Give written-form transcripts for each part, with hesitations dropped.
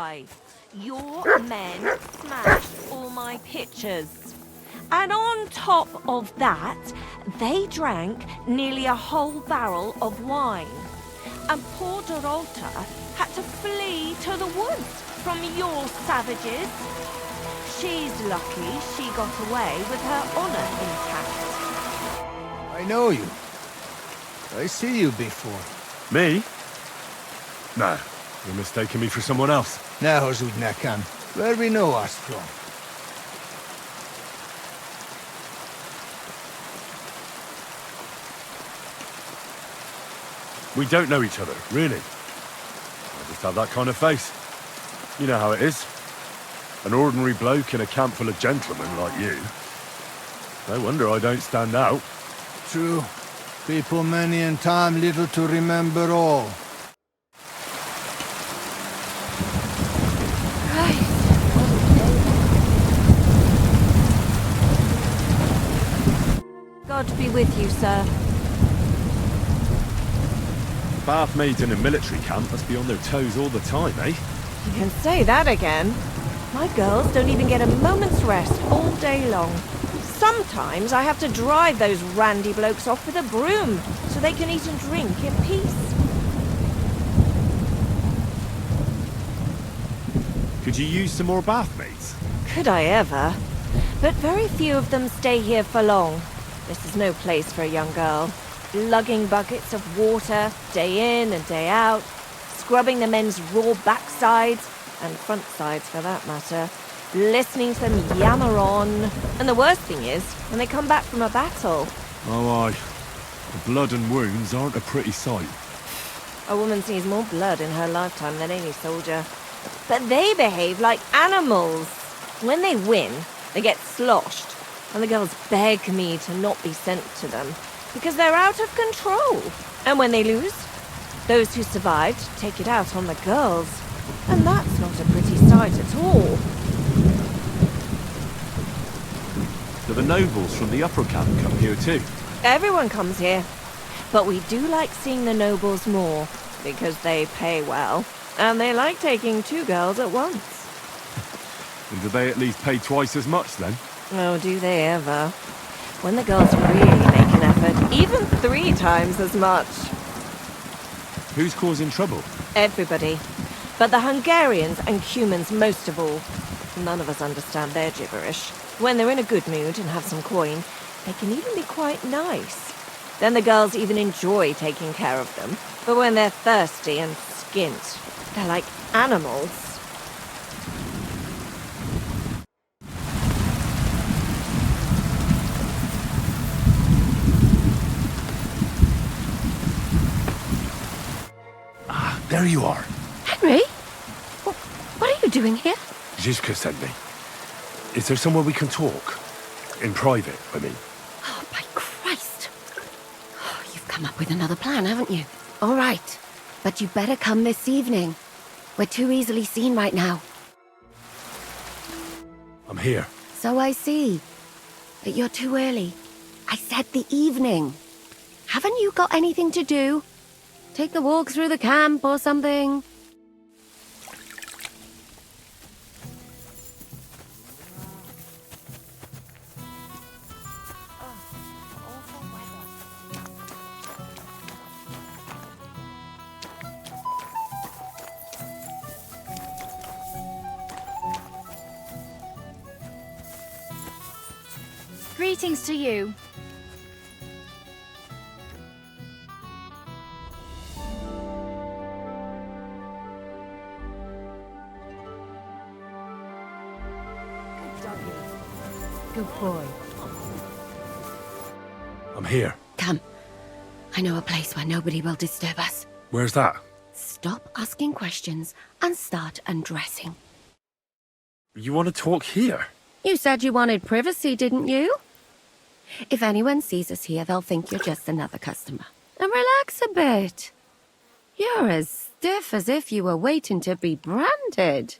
why. Your men smashed all my pictures. And on top of that, they drank nearly a whole barrel of wine. And poor Dorota had to flee to the woods from your savages. She's lucky she got away with her honor intact. I know you. I see you before. Me? No, you're mistaking me for someone else. Now, Zudnakan, where we know us from? We don't know each other, really. I just have that kind of face. You know how it is. An ordinary bloke in a camp full of gentlemen like you. No wonder I don't stand out. True. People many and time little to remember all. God be with you, sir. Bath maids in a military camp must be on their toes all the time, eh? You can say that again. My girls don't even get a moment's rest all day long. Sometimes I have to drive those randy blokes off with a broom so they can eat and drink in peace. Could you use some more bath maids? Could I ever? But very few of them stay here for long. This is no place for a young girl. Lugging buckets of water, day in and day out, scrubbing the men's raw backsides, and front sides for that matter, listening to them yammer on. And the worst thing is, when they come back from a battle... Oh, aye. The blood and wounds aren't a pretty sight. A woman sees more blood in her lifetime than any soldier. But they behave like animals. When they win, they get sloshed, and the girls beg me to not be sent to them, because they're out of control. And when they lose, those who survived take it out on the girls. And that's not a pretty sight at all. Do the nobles from the upper camp come here too? Everyone comes here. But we do like seeing the nobles more, because they pay well. And they like taking two girls at once. And do they at least pay twice as much then? Oh, do they ever. When the girls really make an effort, even 3 times as much. Who's causing trouble? Everybody. But the Hungarians and Cumans most of all. None of us understand their gibberish. When they're in a good mood and have some coin, they can even be quite nice. Then the girls even enjoy taking care of them. But when they're thirsty and skint, they're like animals. Ah, there you are. Henry? What are you doing here? Zizka sent me. Is there somewhere we can talk? In private, I mean. Oh, by Christ. Oh, you've come up with another plan, haven't you? All right. But you better come this evening. We're too easily seen right now. I'm here. So I see. But you're too early. I said the evening. Haven't you got anything to do? Take a walk through the camp or something? Greetings to you. Good boy. I'm here. Come. I know a place where nobody will disturb us. Where's that? Stop asking questions and start undressing. You want to talk here? You said you wanted privacy, didn't you? If anyone sees us here, they'll think you're just another customer. And relax a bit. You're as stiff as if you were waiting to be branded.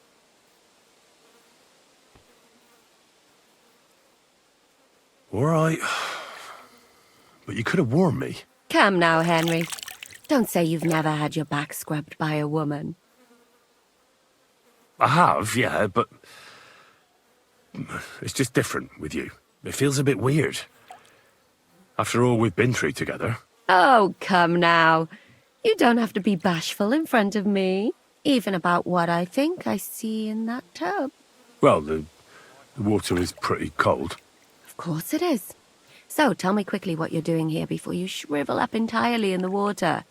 All right. But you could have warned me. Come now, Henry. Don't say you've never had your back scrubbed by a woman. I have, yeah, but... It's just different with you. It feels a bit weird. After all we've been through together. Oh, come now. You don't have to be bashful in front of me, even about what I think I see in that tub. Well, the water is pretty cold. Of course it is. So, tell me quickly what you're doing here before you shrivel up entirely in the water.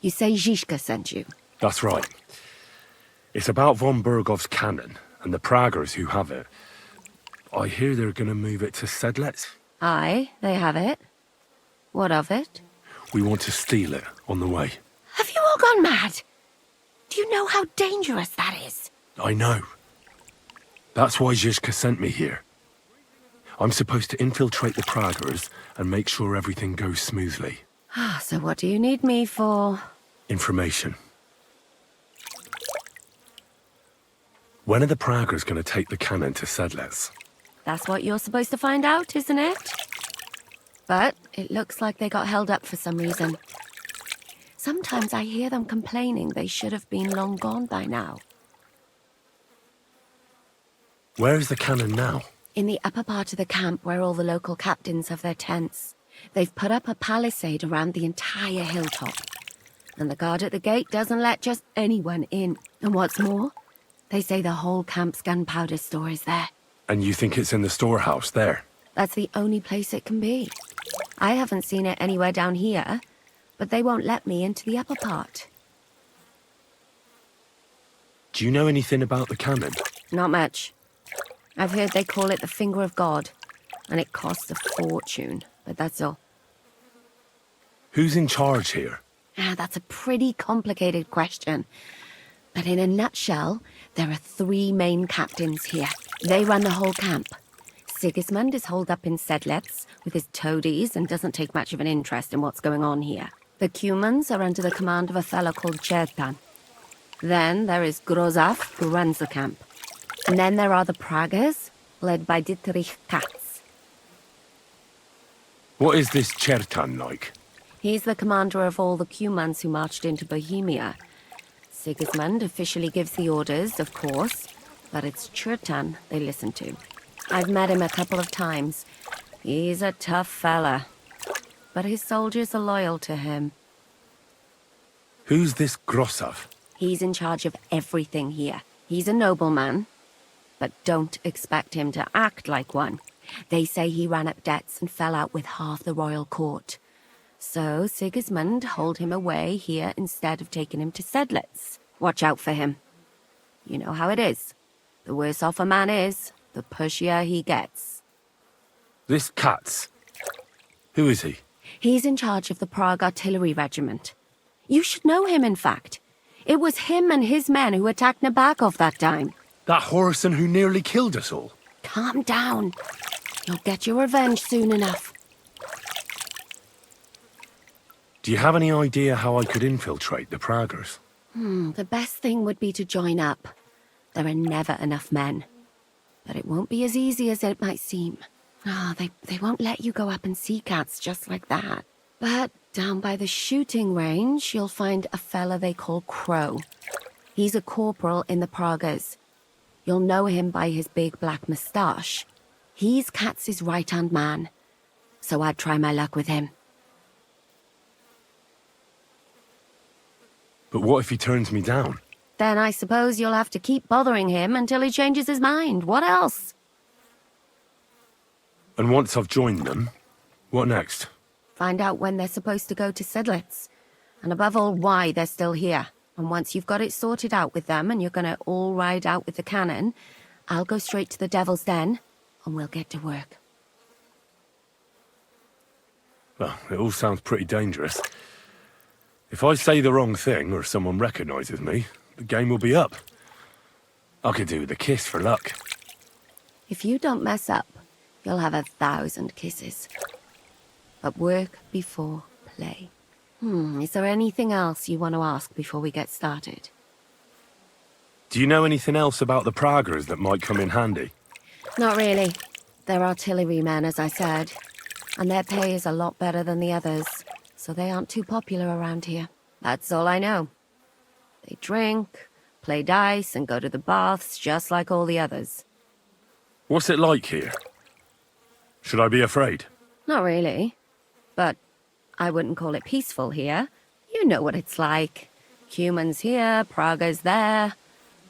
You say Zizka sent you? That's right. It's about von Bergov's cannon and the Praguers who have it. I hear they're going to move it to Sedlec. Aye, they have it. What of it? We want to steal it on the way. Have you all gone mad? Do you know how dangerous that is? I know. That's why Zizka sent me here. I'm supposed to infiltrate the Praguers and make sure everything goes smoothly. So what do you need me for? Information. When are the Praguers going to take the cannon to Sedlec? That's what you're supposed to find out, isn't it? But it looks like they got held up for some reason. Sometimes I hear them complaining they should have been long gone by now. Where is the cannon now? In the upper part of the camp where all the local captains have their tents. They've put up a palisade around the entire hilltop. And the guard at the gate doesn't let just anyone in. And what's more, they say the whole camp's gunpowder store is there. And you think it's in the storehouse there? That's the only place it can be. I haven't seen it anywhere down here, but they won't let me into the upper part. Do you know anything about the cannon? Not much. I've heard they call it the Finger of God, and it costs a fortune, but that's all. Who's in charge here? That's a pretty complicated question. But in a nutshell, there are 3 main captains here. They run the whole camp. Sigismund is holed up in Sedlec with his toadies and doesn't take much of an interest in what's going on here. The Cumans are under the command of a fellow called Chertan. Then there is Grozaf, who runs the camp. And then there are the Praguers, led by Dietrich Katz. What is this Chertan like? He's the commander of all the Cumans who marched into Bohemia. Sigismund officially gives the orders, of course, but it's Chertan they listen to. I've met him a couple of times. He's a tough fella, but his soldiers are loyal to him. Who's this Grossav? He's in charge of everything here. He's a nobleman, but don't expect him to act like one. They say he ran up debts and fell out with half the royal court. So Sigismund holed him away here instead of taking him to Sedlec. Watch out for him. You know how it is. The worse off a man is, the pushier he gets. This Katz. Who is he? He's in charge of the Prague Artillery Regiment. You should know him, in fact. It was him and his men who attacked Nabokov that time. That Horson who nearly killed us all. Calm down. You'll get your revenge soon enough. Do you have any idea how I could infiltrate the Praguers? The best thing would be to join up. There are never enough men. But it won't be as easy as it might seem. They won't let you go up and see cats just like that. But down by the shooting range, you'll find a fella they call Crow. He's a corporal in the Praguers. You'll know him by his big black moustache. He's Katz's right-hand man. So I'd try my luck with him. But what if he turns me down? Then I suppose you'll have to keep bothering him until he changes his mind. What else? And once I've joined them, what next? Find out when they're supposed to go to Sedlec. And above all, why they're still here. And once you've got it sorted out with them and you're gonna all ride out with the cannon, I'll go straight to the Devil's Den and we'll get to work. Well, it all sounds pretty dangerous. If I say the wrong thing or someone recognizes me, the game will be up. I could do with a kiss for luck. If you don't mess up, you'll have 1,000 kisses. But work before play. Is there anything else you want to ask before we get started? Do you know anything else about the Praguers that might come in handy? Not really. They're artillerymen, as I said. And their pay is a lot better than the others, so they aren't too popular around here. That's all I know. They drink, play dice, and go to the baths just like all the others. What's it like here? Should I be afraid? Not really. But I wouldn't call it peaceful here. You know what it's like. Humans here, Praguers there.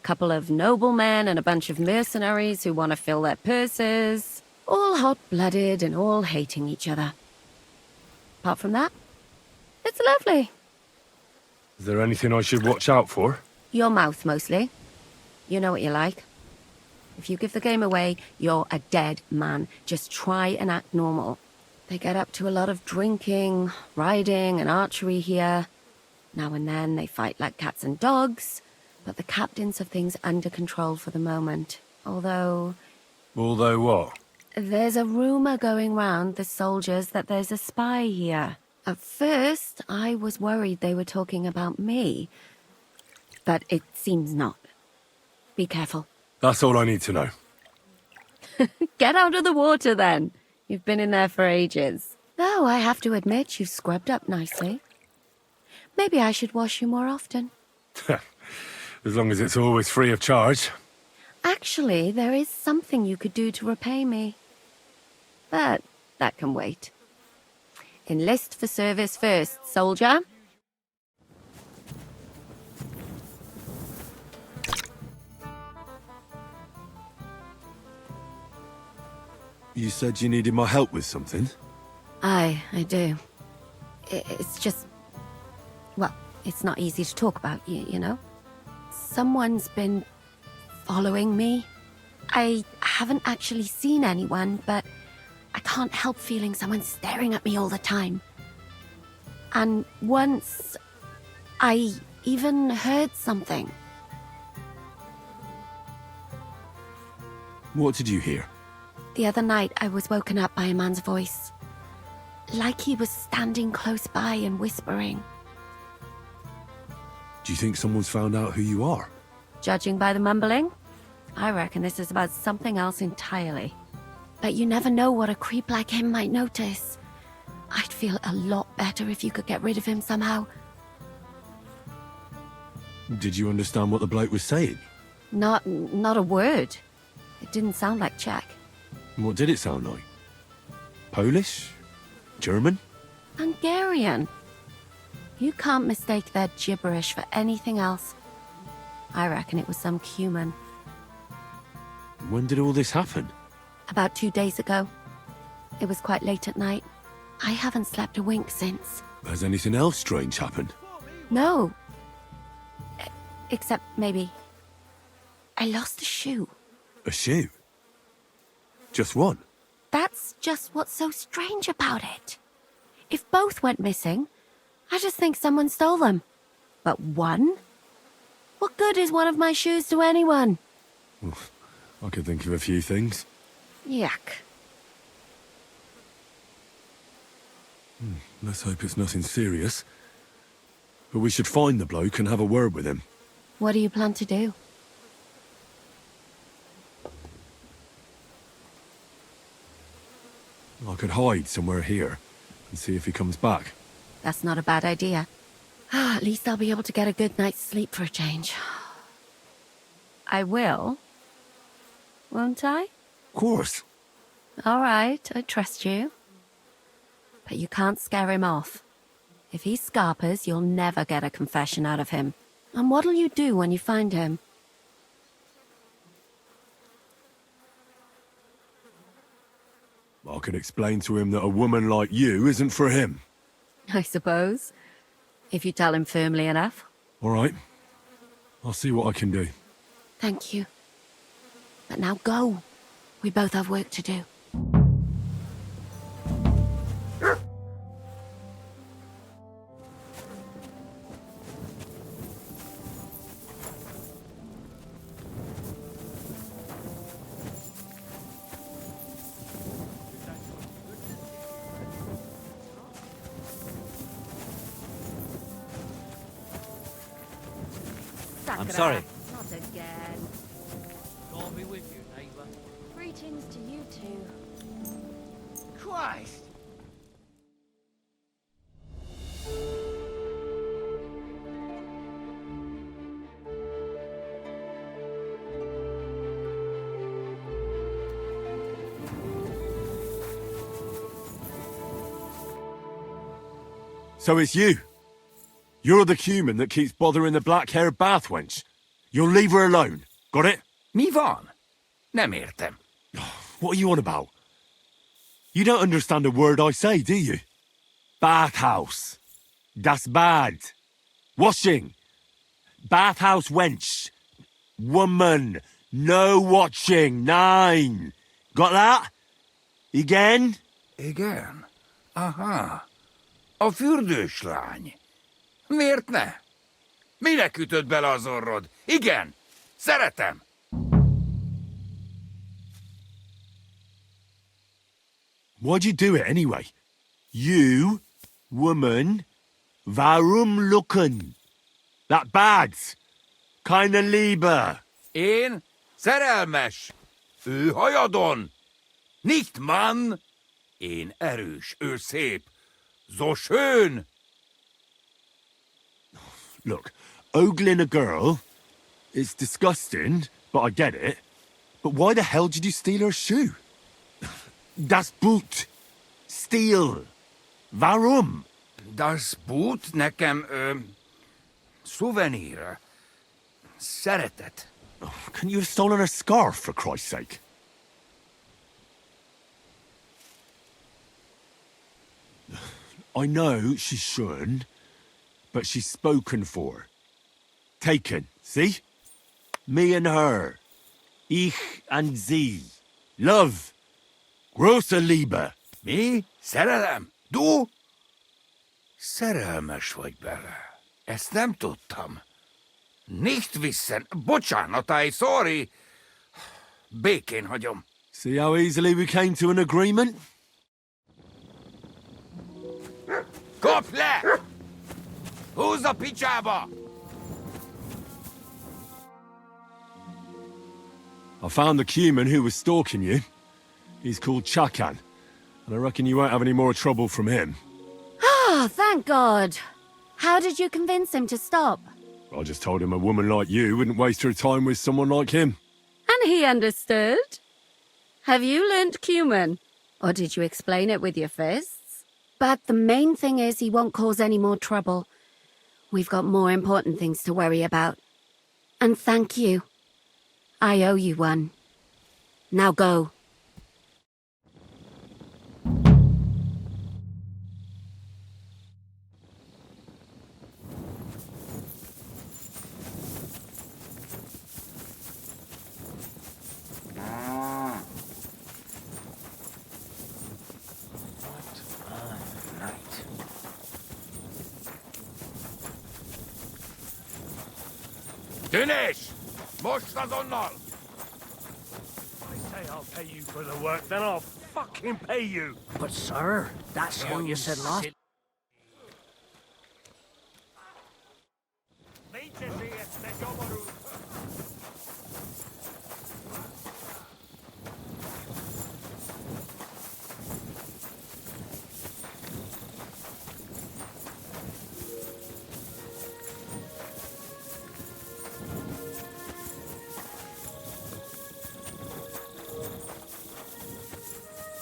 Couple of noblemen and a bunch of mercenaries who want to fill their purses. All hot-blooded and all hating each other. Apart from that, it's lovely. Is there anything I should watch out for? Your mouth, mostly. You know what you're like. If you give the game away, you're a dead man. Just try and act normal. They get up to a lot of drinking, riding, and archery here. Now and then they fight like cats and dogs, but the captains have things under control for the moment. Although what? there's a rumor going round the soldiers that there's a spy here. At first, I was worried they were talking about me, but it seems not. Be careful. That's all I need to know. Get out of the water, then. You've been in there for ages. Though I have to admit, you've scrubbed up nicely. Maybe I should wash you more often. As long as it's always free of charge. Actually, there is something you could do to repay me. But that can wait. Enlist for service first, soldier. You said you needed my help with something? I do. It's just... Well, it's not easy to talk about, you know? Someone's been following me. I haven't actually seen anyone, but I can't help feeling someone staring at me all the time. And once, I even heard something. What did you hear? The other night, I was woken up by a man's voice. Like he was standing close by and whispering. Do you think someone's found out who you are? Judging by the mumbling, I reckon this is about something else entirely. But you never know what a creep like him might notice. I'd feel a lot better if you could get rid of him somehow. Did you understand what the bloke was saying? Not a word. It didn't sound like Czech. What did it sound like? Polish? German? Hungarian. You can't mistake their gibberish for anything else. I reckon it was some Cuman. When did all this happen? About 2 days ago. It was quite late at night. I haven't slept a wink since. Has anything else strange happened? No. Except maybe... I lost a shoe. A shoe? Just one? That's just what's so strange about it. If both went missing, I just think someone stole them. But one? What good is one of my shoes to anyone? I could think of a few things. Yuck. Let's hope it's nothing serious. But we should find the bloke and have a word with him. What do you plan to do? I could hide somewhere here and see if he comes back. That's not a bad idea. At least I'll be able to get a good night's sleep for a change. I will. Won't I? Of course. All right, I trust you. But you can't scare him off. If he scarpers, you'll never get a confession out of him. And what'll you do when you find him? I can explain to him that a woman like you isn't for him. I suppose. If you tell him firmly enough. All right. I'll see what I can do. Thank you. But now go. We both have work to do. I'm sorry. Not again. God be with you, neighbour. Greetings to you two. Christ! So it's you. You're the human that keeps bothering the black-haired bath wench. You'll leave her alone. Got it? Mi van? Nem értem. What are you on about? You don't understand a word I say, do you? Bathhouse. Das bad. Washing. Bathhouse wench. Woman. No watching. 9. Got that? Again? Igen? Aha. A fürdős lány. Miért ne? Minek ütöd bele az orrod? Igen, szeretem. Why'd you do it anyway? You, woman, warum lucken? That bad. Keine Liebe. Én szerelmes. Ő hajadon. Nicht Mann. Én erős, ő szép. So schön. Look, ogling a girl is disgusting, but I get it. But why the hell did you steal her shoe? Das Boot. Steal. Warum? Das Boot nekem, szuvenír. Szeretet. Couldn't you have stolen her scarf, for Christ's sake? I know she shouldn't, but she's spoken for. Taken, see? Me and her. Ich and sie. Love. Große Liebe. Mi? Szerelem? Du? Szerelmes vagy bele. Ezt nem tudtam. Nicht wissen. Bocsánat, sorry. Békén hagyom. See how easily we came to an agreement? Kopj le! Húzz a picsába! I found the human who was stalking you. He's called Chakan, and I reckon you won't have any more trouble from him. Oh, thank God. How did you convince him to stop? I just told him a woman like you wouldn't waste her time with someone like him. And he understood? Have you learnt Cuman? Or did you explain it with your fists? But the main thing is he won't cause any more trouble. We've got more important things to worry about. And thank you. I owe you one. Now go. Tűnés! Most azonnal! I say I'll pay you for the work, then I'll fucking pay you. But sir, that's what you said last.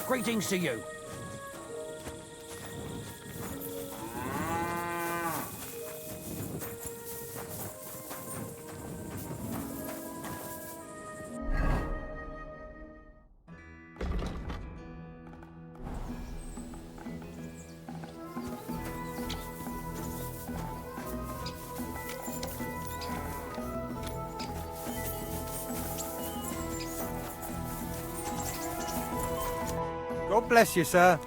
Greetings to you. God bless you, sir.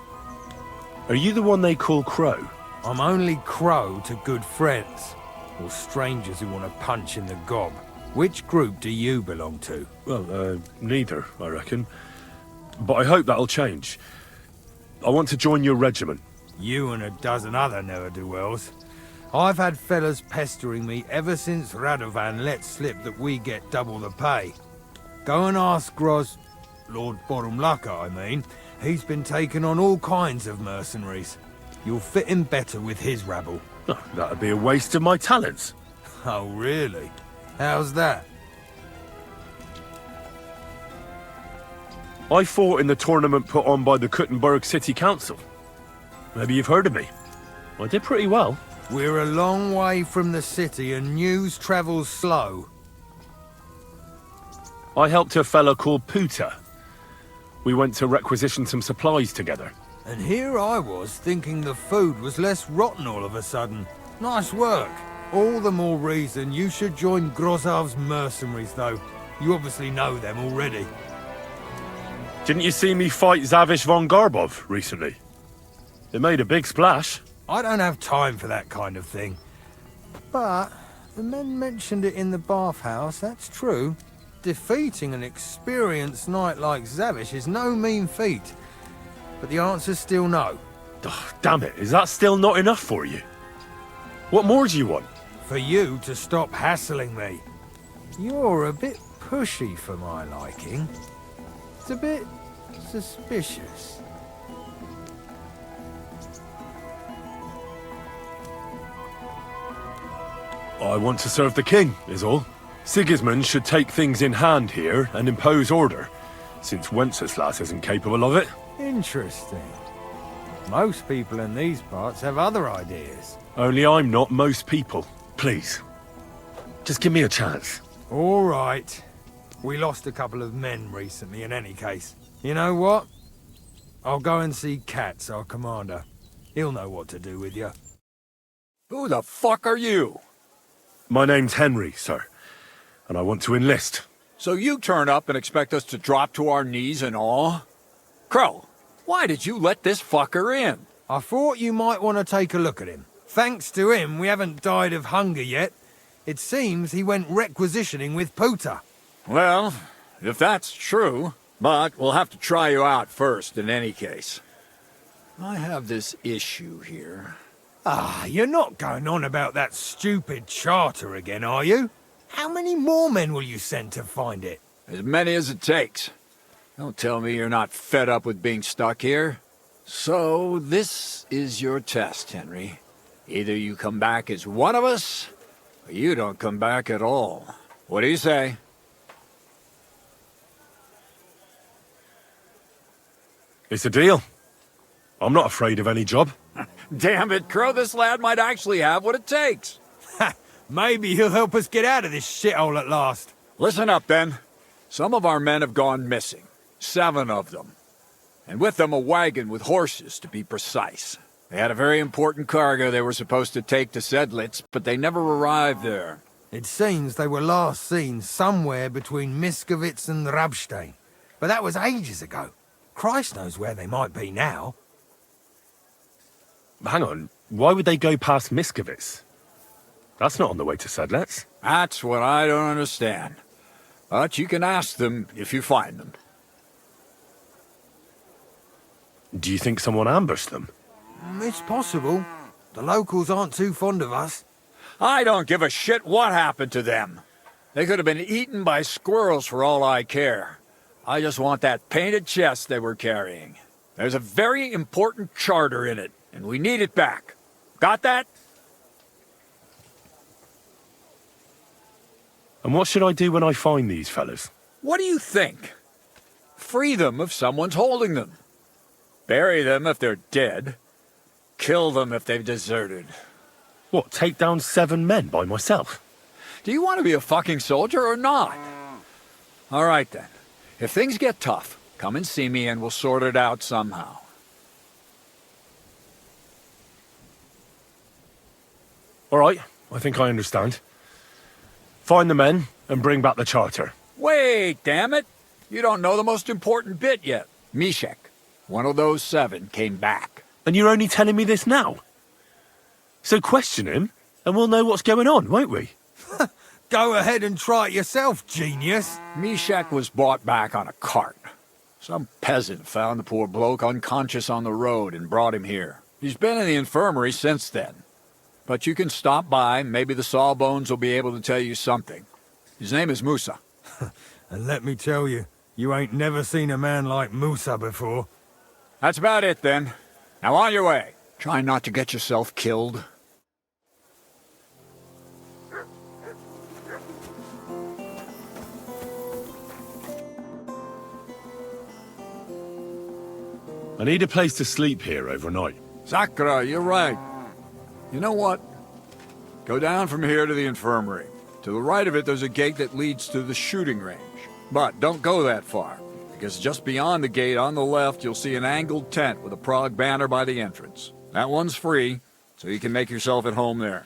Are you the one they call Crow? I'm only Crow to good friends, or strangers who want to punch in the gob. Which group do you belong to? Well, neither, I reckon. But I hope that'll change. I want to join your regiment. You and a dozen other ne'er-do-wells. I've had fellas pestering me ever since Radovan let slip that we get double the pay. Go and ask Lord Borumlaka, I mean. He's been taking on all kinds of mercenaries. You'll fit in better with his rabble. Oh, that'd be a waste of my talents. Oh, really? How's that? I fought in the tournament put on by the Kuttenberg City Council. Maybe you've heard of me. I did pretty well. We're a long way from the city and news travels slow. I helped a fella called Puta. We went to requisition some supplies together. And here I was thinking the food was less rotten all of a sudden. Nice work. All the more reason you should join Grozov's mercenaries, though. You obviously know them already. Didn't you see me fight Zavish von Garbov recently? It made a big splash. I don't have time for that kind of thing. But the men mentioned it in the bathhouse, that's true. Defeating an experienced knight like Zavish is no mean feat. But the answer's still no. Oh, damn it, is that still not enough for you? What more do you want? For you to stop hassling me. You're a bit pushy for my liking. It's a bit suspicious. I want to serve the king, is all. Sigismund should take things in hand here and impose order, since Wenceslas isn't capable of it. Interesting. Most people in these parts have other ideas. Only I'm not most people. Please. Just give me a chance. All right. We lost a couple of men recently in any case. You know what? I'll go and see Katz, our commander. He'll know what to do with you. Who the fuck are you? My name's Henry, sir, and I want to enlist. So you turn up and expect us to drop to our knees in awe? Crow, why did you let this fucker in? I thought you might want to take a look at him. Thanks to him, we haven't died of hunger yet. It seems he went requisitioning with Puta. Well, if that's true, but we'll have to try you out first in any case. I have this issue here. Ah, you're not going on about that stupid charter again, are you? How many more men will you send to find it? As many as it takes. Don't tell me you're not fed up with being stuck here. So, this is your test, Henry. Either you come back as one of us, or you don't come back at all. What do you say? It's a deal. I'm not afraid of any job. Damn it, Crow, this lad might actually have what it takes. Maybe he'll help us get out of this shithole at last. Listen up, then. Some of our men have gone missing. 7 of them. And with them a wagon with horses, to be precise. They had a very important cargo they were supposed to take to Sedlitz, but they never arrived there. It seems they were last seen somewhere between Miskovitz and Rabstein. But that was ages ago. Christ knows where they might be now. Hang on, why would they go past Miskovitz? That's not on the way to Sedlitz. That's what I don't understand. But you can ask them if you find them. Do you think someone ambushed them? It's possible. The locals aren't too fond of us. I don't give a shit what happened to them. They could have been eaten by squirrels for all I care. I just want that painted chest they were carrying. There's a very important charter in it, and we need it back. Got that? And what should I do when I find these fellas? What do you think? Free them if someone's holding them. Bury them if they're dead. Kill them if they've deserted. What, take down 7 men by myself? Do you want to be a fucking soldier or not? All right then. If things get tough, come and see me and we'll sort it out somehow. All right, I think I understand. Find the men and bring back the charter. Wait, damn it! You don't know the most important bit yet. Mishek, one of those 7, came back. And you're only telling me this now? So question him, and we'll know what's going on, won't we? Go ahead and try it yourself, genius. Mishek was brought back on a cart. Some peasant found the poor bloke unconscious on the road and brought him here. He's been in the infirmary since then. But you can stop by, maybe the Sawbones will be able to tell you something. His name is Musa. And let me tell you, you ain't never seen a man like Musa before. That's about it then. Now on your way. Try not to get yourself killed. I need a place to sleep here overnight. Sakra, you're right. You know what? Go down from here to the infirmary. To the right of it, there's a gate that leads to the shooting range. But don't go that far, because just beyond the gate on the left, you'll see an angled tent with a Prague banner by the entrance. That one's free, so you can make yourself at home there.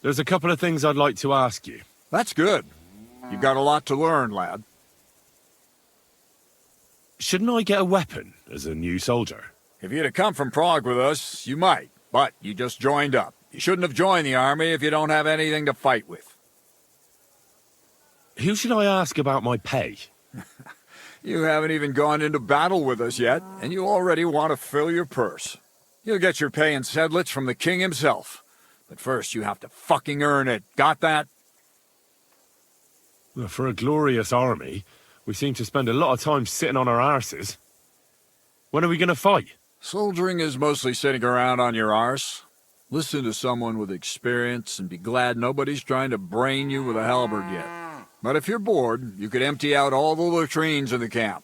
There's a couple of things I'd like to ask you. That's good. You've got a lot to learn, lad. Shouldn't I get a weapon as a new soldier? If you'd have come from Prague with us, you might, but you just joined up. You shouldn't have joined the army if you don't have anything to fight with. Who should I ask about my pay? You haven't even gone into battle with us yet, and you already want to fill your purse. You'll get your pay in sedlets from the king himself. But first, you have to fucking earn it. Got that? Well, for a glorious army, we seem to spend a lot of time sitting on our arses. When are we going to fight? Soldiering is mostly sitting around on your arse. Listen to someone with experience and be glad nobody's trying to brain you with a halberd yet. But if you're bored, you could empty out all the latrines in the camp.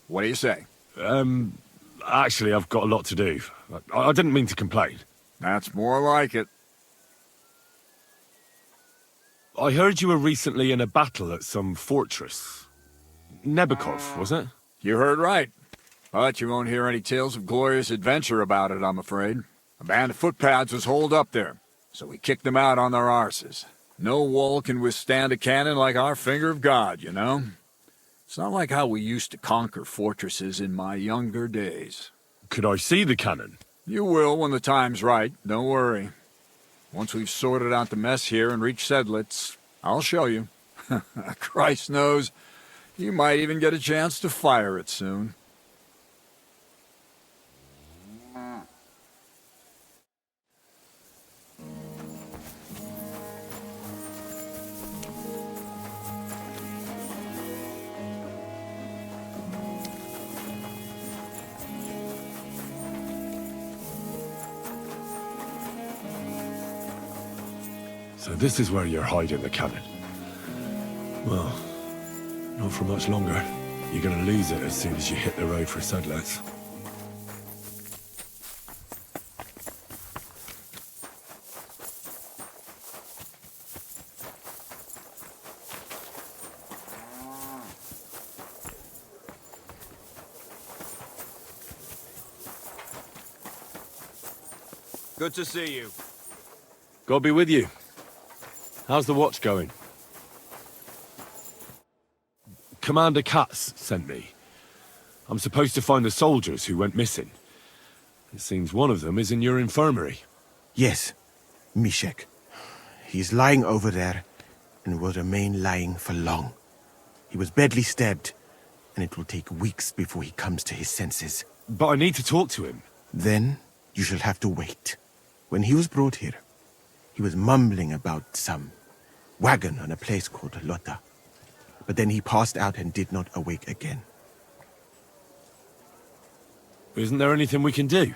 What do you say? Actually, I've got a lot to do. I didn't mean to complain. That's more like it. I heard you were recently in a battle at some fortress. Nebukov, was it? You heard right. But you won't hear any tales of glorious adventure about it, I'm afraid. A band of footpads was holed up there, so we kicked them out on their arses. No wall can withstand a cannon like our finger of God, you know? It's not like how we used to conquer fortresses in my younger days. Could I see the cannon? You will when the time's right, don't worry. Once we've sorted out the mess here and reached Sedlitz, I'll show you. Christ knows, you might even get a chance to fire it soon. So this is where you're hiding the cannon. Well, not for much longer. You're gonna lose it as soon as you hit the road for Sedlitz. Good to see you. God be with you. How's the watch going? Commander Katz sent me. I'm supposed to find the soldiers who went missing. It seems one of them is in your infirmary. Yes, Mishek. He's lying over there, and will remain lying for long. He was badly stabbed, and it will take weeks before he comes to his senses. But I need to talk to him. Then you shall have to wait. When he was brought here, he was mumbling about some wagon on a place called Lota. But then he passed out and did not awake again. Isn't there anything we can do?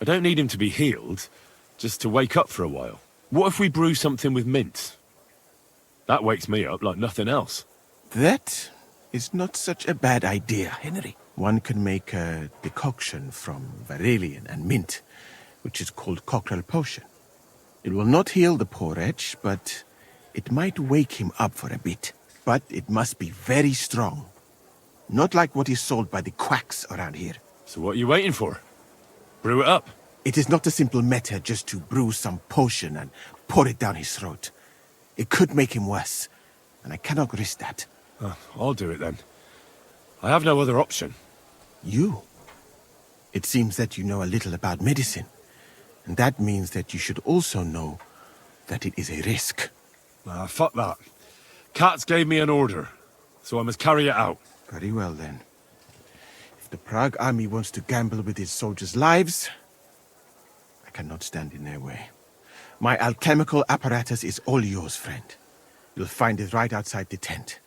I don't need him to be healed, just to wake up for a while. What if we brew something with mint? That wakes me up like nothing else. That is not such a bad idea, Henry. One can make a decoction from Varelian and mint, which is called cockerel potion. It will not heal the poor wretch, but it might wake him up for a bit. But it must be very strong. Not like what is sold by the quacks around here. So what are you waiting for? Brew it up. It is not a simple matter just to brew some potion and pour it down his throat. It could make him worse, and I cannot risk that. I'll do it then. I have no other option. You? It seems that you know a little about medicine. And that means that you should also know that it is a risk. Fuck that. Katz gave me an order, so I must carry it out. Very well, then. If the Prague army wants to gamble with its soldiers' lives, I cannot stand in their way. My alchemical apparatus is all yours, friend. You'll find it right outside the tent.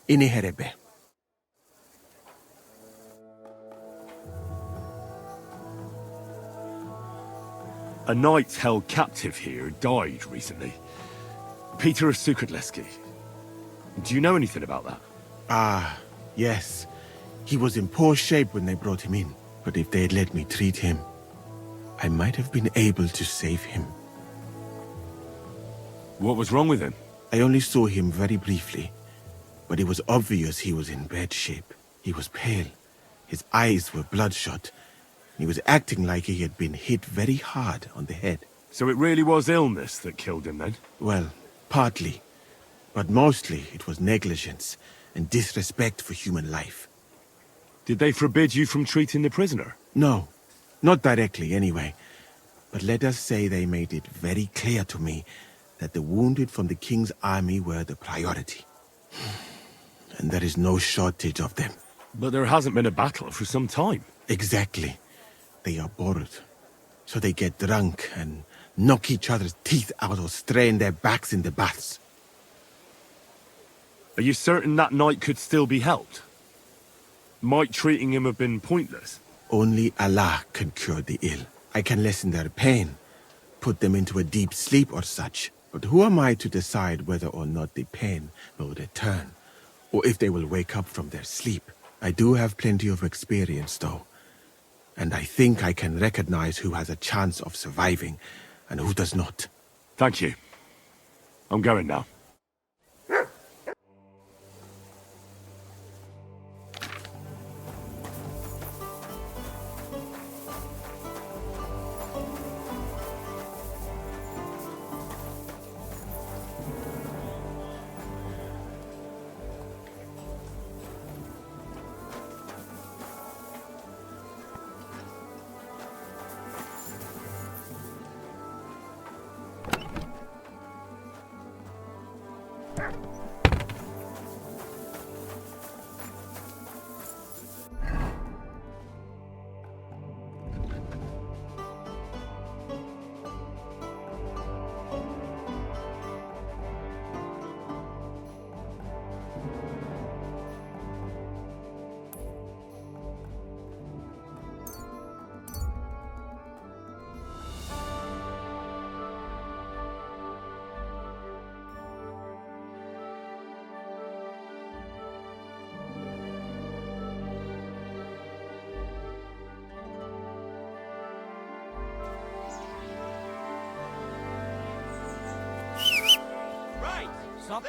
Iniherebe. A knight held captive here died recently. Peter of Sukadleski. Do you know anything about that? Ah, yes. He was in poor shape when they brought him in. But if they had let me treat him, I might have been able to save him. What was wrong with him? I only saw him very briefly, but it was obvious he was in bad shape. He was pale, his eyes were bloodshot, and he was acting like he had been hit very hard on the head. So it really was illness that killed him then? Well, partly, but mostly it was negligence and disrespect for human life. Did they forbid you from treating the prisoner? No, not directly anyway, but let us say they made it very clear to me that the wounded from the king's army were the priority. And there is no shortage of them. But there hasn't been a battle for some time. Exactly. They are bored. So they get drunk and knock each other's teeth out or strain their backs in the baths. Are you certain that night could still be helped? Might treating him have been pointless? Only Allah can cure the ill. I can lessen their pain, put them into a deep sleep or such. But who am I to decide whether or not the pain will return, or if they will wake up from their sleep? I do have plenty of experience, though, and I think I can recognize who has a chance of surviving and who does not. Thank you. I'm going now.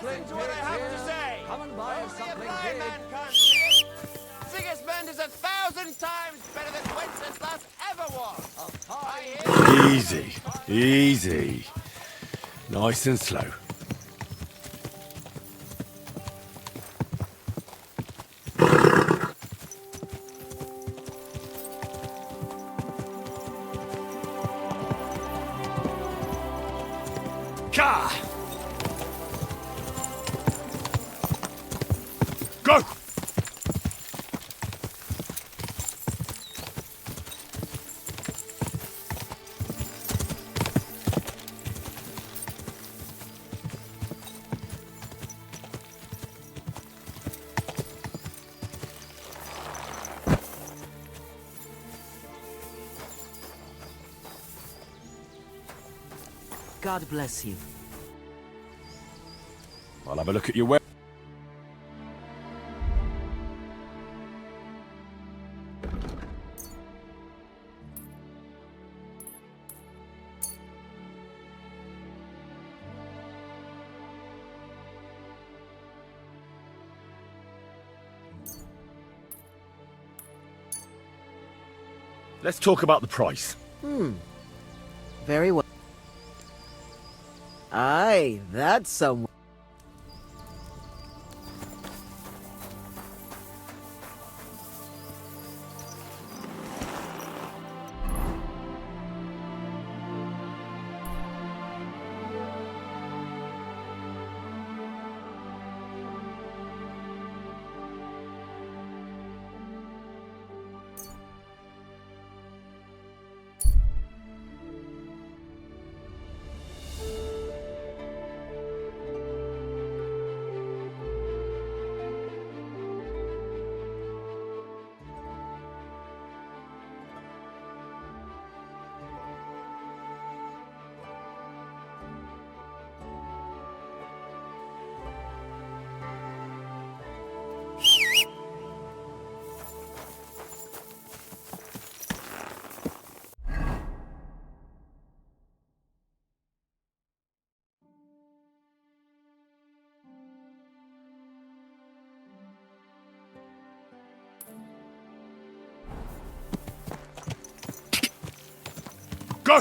Listen to what I have to say. Come and buy us Only a something blind big. man can't see it. Sigismund is 1,000 times better than Wenceslas ever was. I hear. Easy. Easy. Nice and slow. Ka! Go! God bless you. I'll have a look at your web. Let's talk about the price. Very well. Aye, that's some... Go!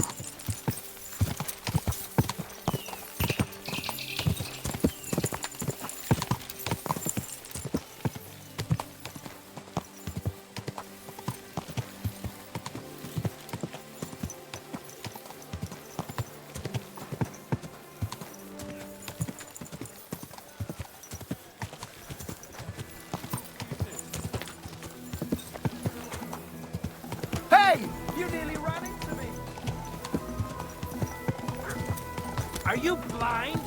Hey! You nearly ran into me! Are you blind?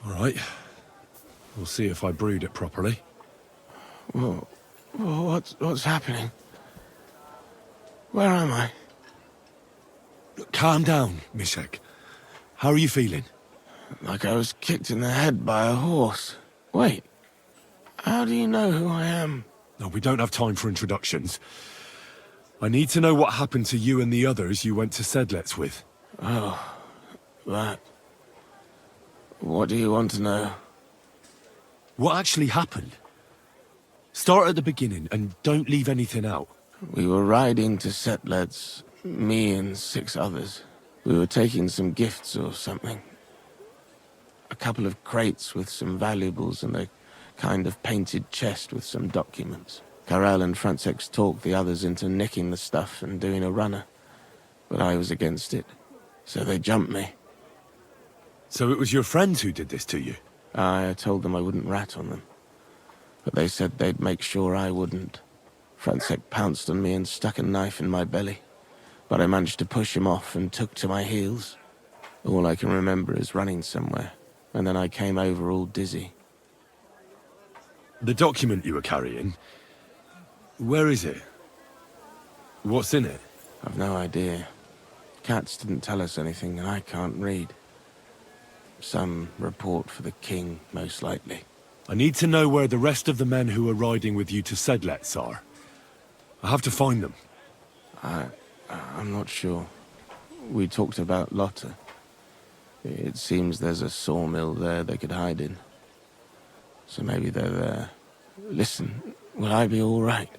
All right. We'll see if I brewed it properly. Whoa. What's happening? Where am I? Calm down, Mishek. How are you feeling? Like I was kicked in the head by a horse. Wait, How do you know who I am? No, we don't have time for introductions. I need to know what happened to you and the others you went to Sedlet's with. Oh, that. What do you want to know? What actually happened? Start at the beginning and don't leave anything out. We were riding to Sedlet's, me and 6 others. We were taking some gifts or something. A couple of crates with some valuables and a kind of painted chest with some documents. Carel and Francex talked the others into nicking the stuff and doing a runner. But I was against it, so they jumped me. So it was your friends who did this to you? I told them I wouldn't rat on them. But they said they'd make sure I wouldn't. Francex pounced on me and stuck a knife in my belly. But I managed to push him off and took to my heels. All I can remember is running somewhere, and then I came over all dizzy. The document you were carrying, where is it? What's in it? I've no idea. Cats didn't tell us anything, and I can't read. Some report for the king, most likely. I need to know where the rest of the men who are riding with you to Sedlet's are. I have to find them. I'm not sure. We talked about Lotta. It seems there's a sawmill there they could hide in. So maybe they're there. Listen, will I be all right?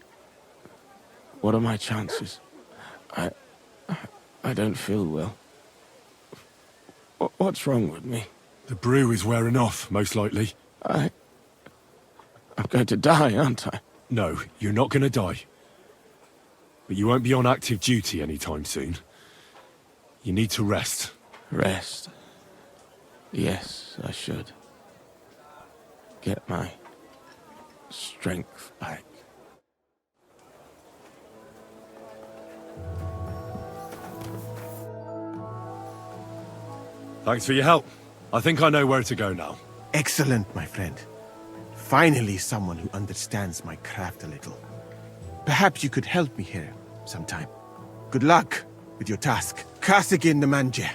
What are my chances? I don't feel well. What's wrong with me? The brew is wearing off, most likely. I'm going to die, aren't I? No, you're not going to die. But you won't be on active duty anytime soon. You need to rest. Rest? Yes, I should. Get my strength back. Thanks for your help. I think I know where to go now. Excellent, my friend. Finally someone who understands my craft a little. Perhaps you could help me here sometime. Good luck with your task. Kasagin the manje.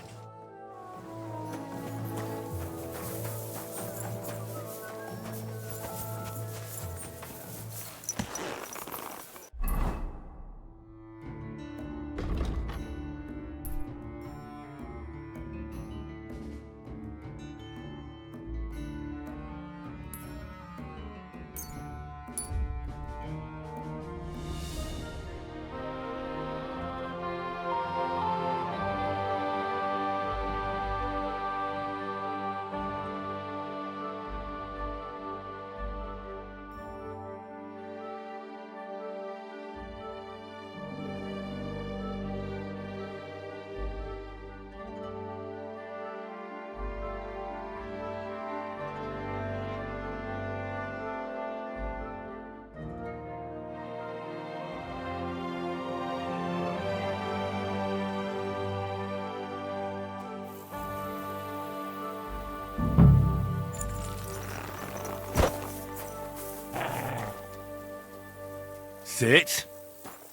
Sit.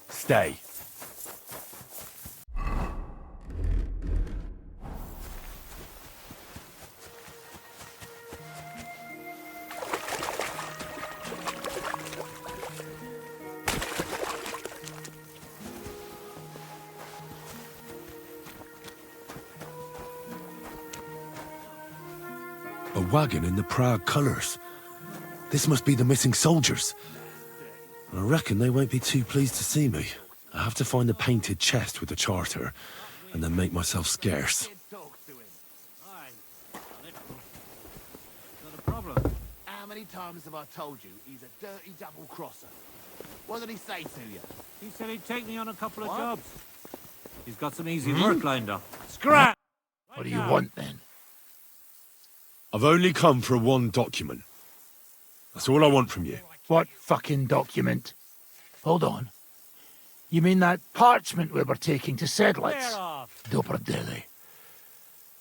Stay. A wagon in the Prague colours. This must be the missing soldiers. I reckon they won't be too pleased to see me. I have to find the painted chest with the charter, and then make myself scarce. How many times have I told you he's a dirty double-crosser? What did he say to you? He said he'd take me on a couple of jobs. He's got some easy work lined up. Scrap! What do you want, then? I've only come for one document. That's all I want from you. What fucking document? Hold on. You mean that parchment we were taking to Sedlet's? Dobrodele.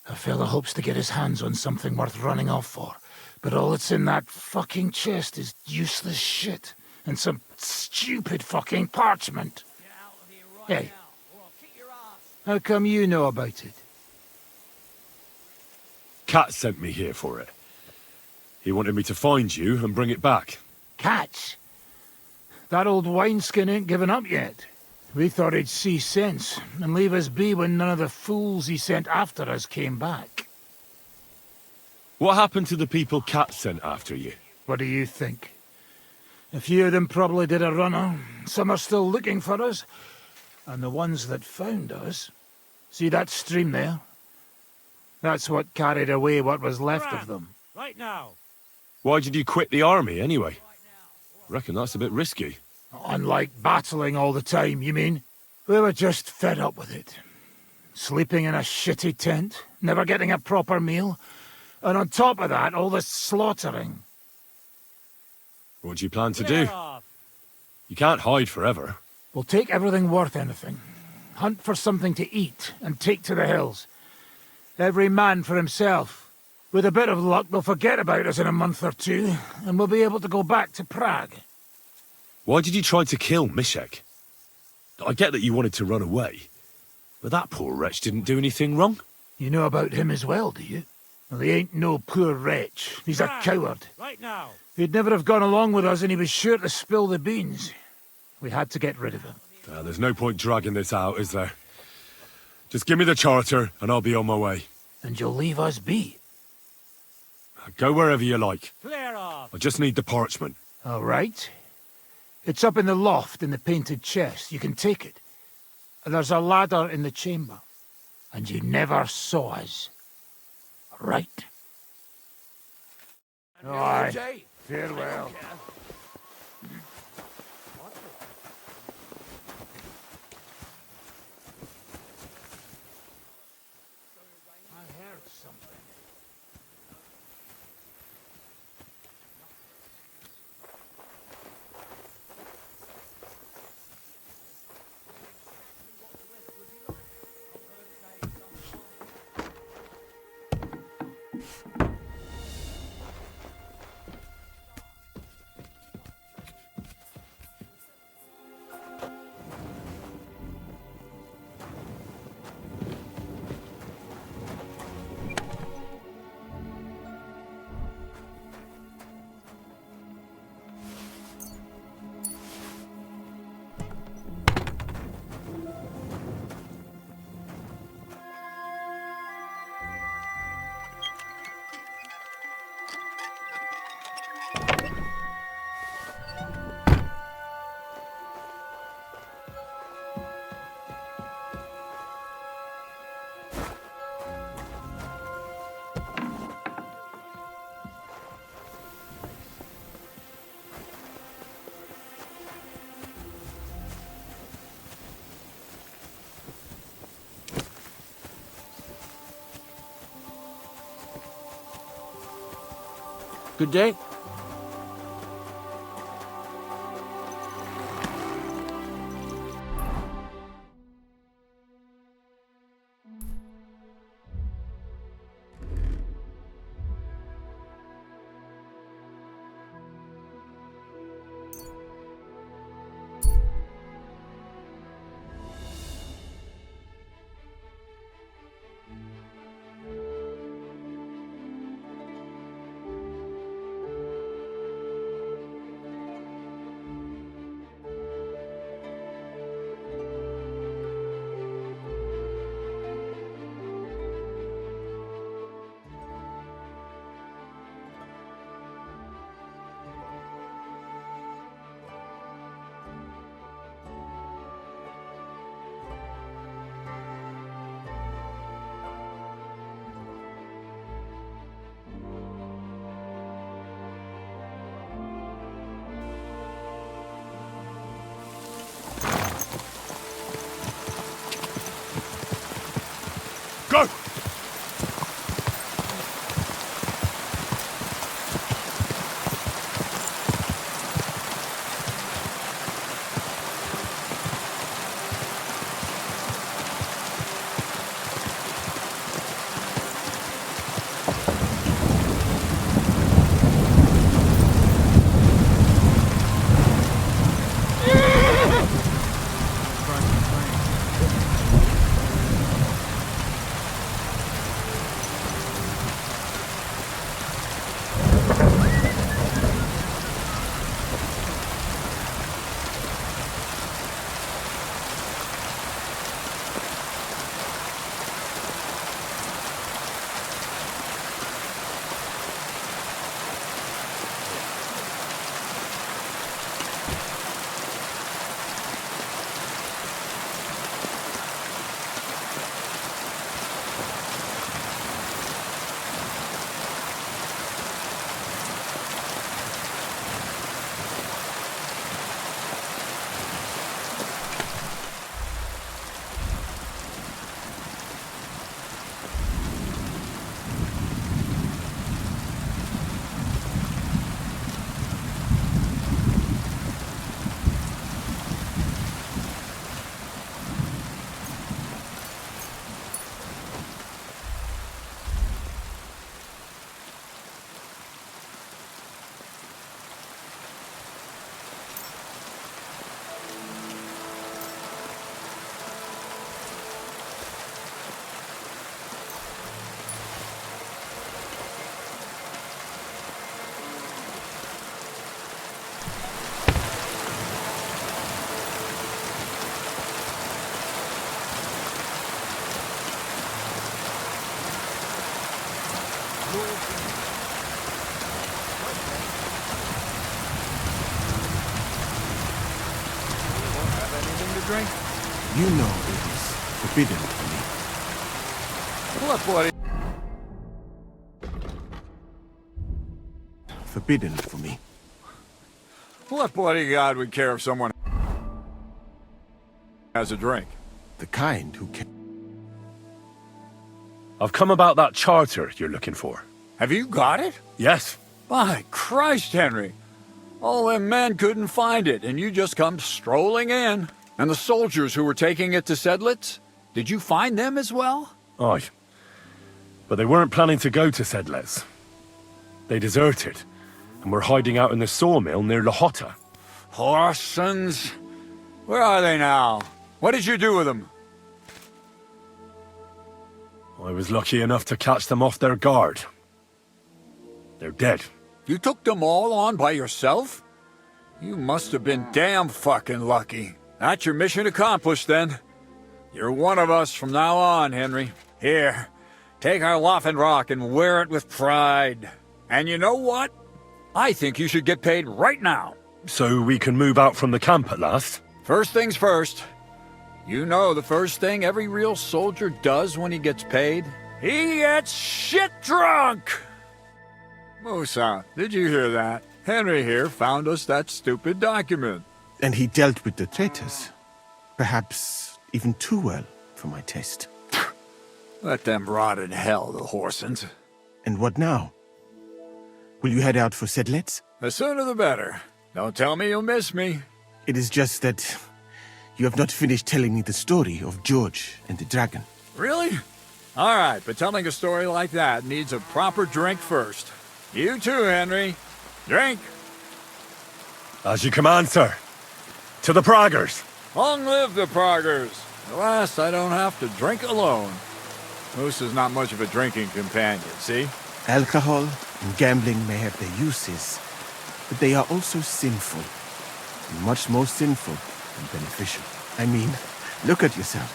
A fella hopes to get his hands on something worth running off for, but all that's in that fucking chest is useless shit and some stupid fucking parchment. Hey, how come you know about it? Kat sent me here for it. He wanted me to find you and bring it back. Cats? That old wineskin ain't given up yet. We thought he'd see sense and leave us be when none of the fools he sent after us came back. What happened to the people Cat sent after you? What do you think? A few of them probably did a runner. Some are still looking for us. And the ones that found us... See that stream there? That's what carried away what was left of them. Right now. Why did you quit the army, anyway? Reckon that's a bit risky. Unlike battling all the time, you mean? We were just fed up with it. Sleeping in a shitty tent, never getting a proper meal, and on top of that, all this slaughtering. What do you plan to do? You can't hide forever. We'll take everything worth anything. Hunt for something to eat, and take to the hills. Every man for himself. With a bit of luck, they'll forget about us in a month or two, and we'll be able to go back to Prague. Why did you try to kill MiKeYROG? I get that you wanted to run away, but that poor wretch didn't do anything wrong. You know about him as well, do you? Well, he ain't no poor wretch. He's a coward. Right now. He'd never have gone along with us, and he was sure to spill the beans. We had to get rid of him. There's no point dragging this out, is there? Just give me the charter, and I'll be on my way. And you'll leave us be? Go wherever you like. Clear off. I just need the parchment. All right. It's up in the loft in the painted chest. You can take it. There's a ladder in the chamber. And you never saw us. Right? Aye. Farewell. I heard something. Good day. Go! Have anything to drink? You know it is forbidden for me. What bloody... Forbidden for me. What bloody god would care if someone has a drink? The kind who can... I've come about that charter you're looking for. Have you got it? Yes. By Christ, Henry. All them men couldn't find it, and you just come strolling in. And the soldiers who were taking it to Sedlitz? Did you find them as well? Aye. But they weren't planning to go to Sedlitz. They deserted, and were hiding out in the sawmill near Lahota. Horsons. Where are they now? What did you do with them? I was lucky enough to catch them off their guard. They're dead. You took them all on by yourself? You must have been damn fucking lucky. That's your mission accomplished, then. You're one of us from now on, Henry. Here, take our Waffenrock and wear it with pride. And you know what? I think you should get paid right now. So we can move out from the camp at last? First things first. You know the first thing every real soldier does when he gets paid? He gets shit drunk! Musa, did you hear that? Henry here found us that stupid document. And he dealt with the traitors. Perhaps even too well for my taste. Let them rot in hell, the Horsons. And what now? Will you head out for Sedlitz? The sooner the better. Don't tell me you'll miss me. It is just that you have not finished telling me the story of George and the dragon. Really? All right, but telling a story like that needs a proper drink first. You too, Henry. Drink. As you command, sir. To the Praguers. Long live the Praguers. At last, I don't have to drink alone. Moose is not much of a drinking companion, see? Alcohol and gambling may have their uses, but they are also sinful. And much more sinful than beneficial. I mean, look at yourself.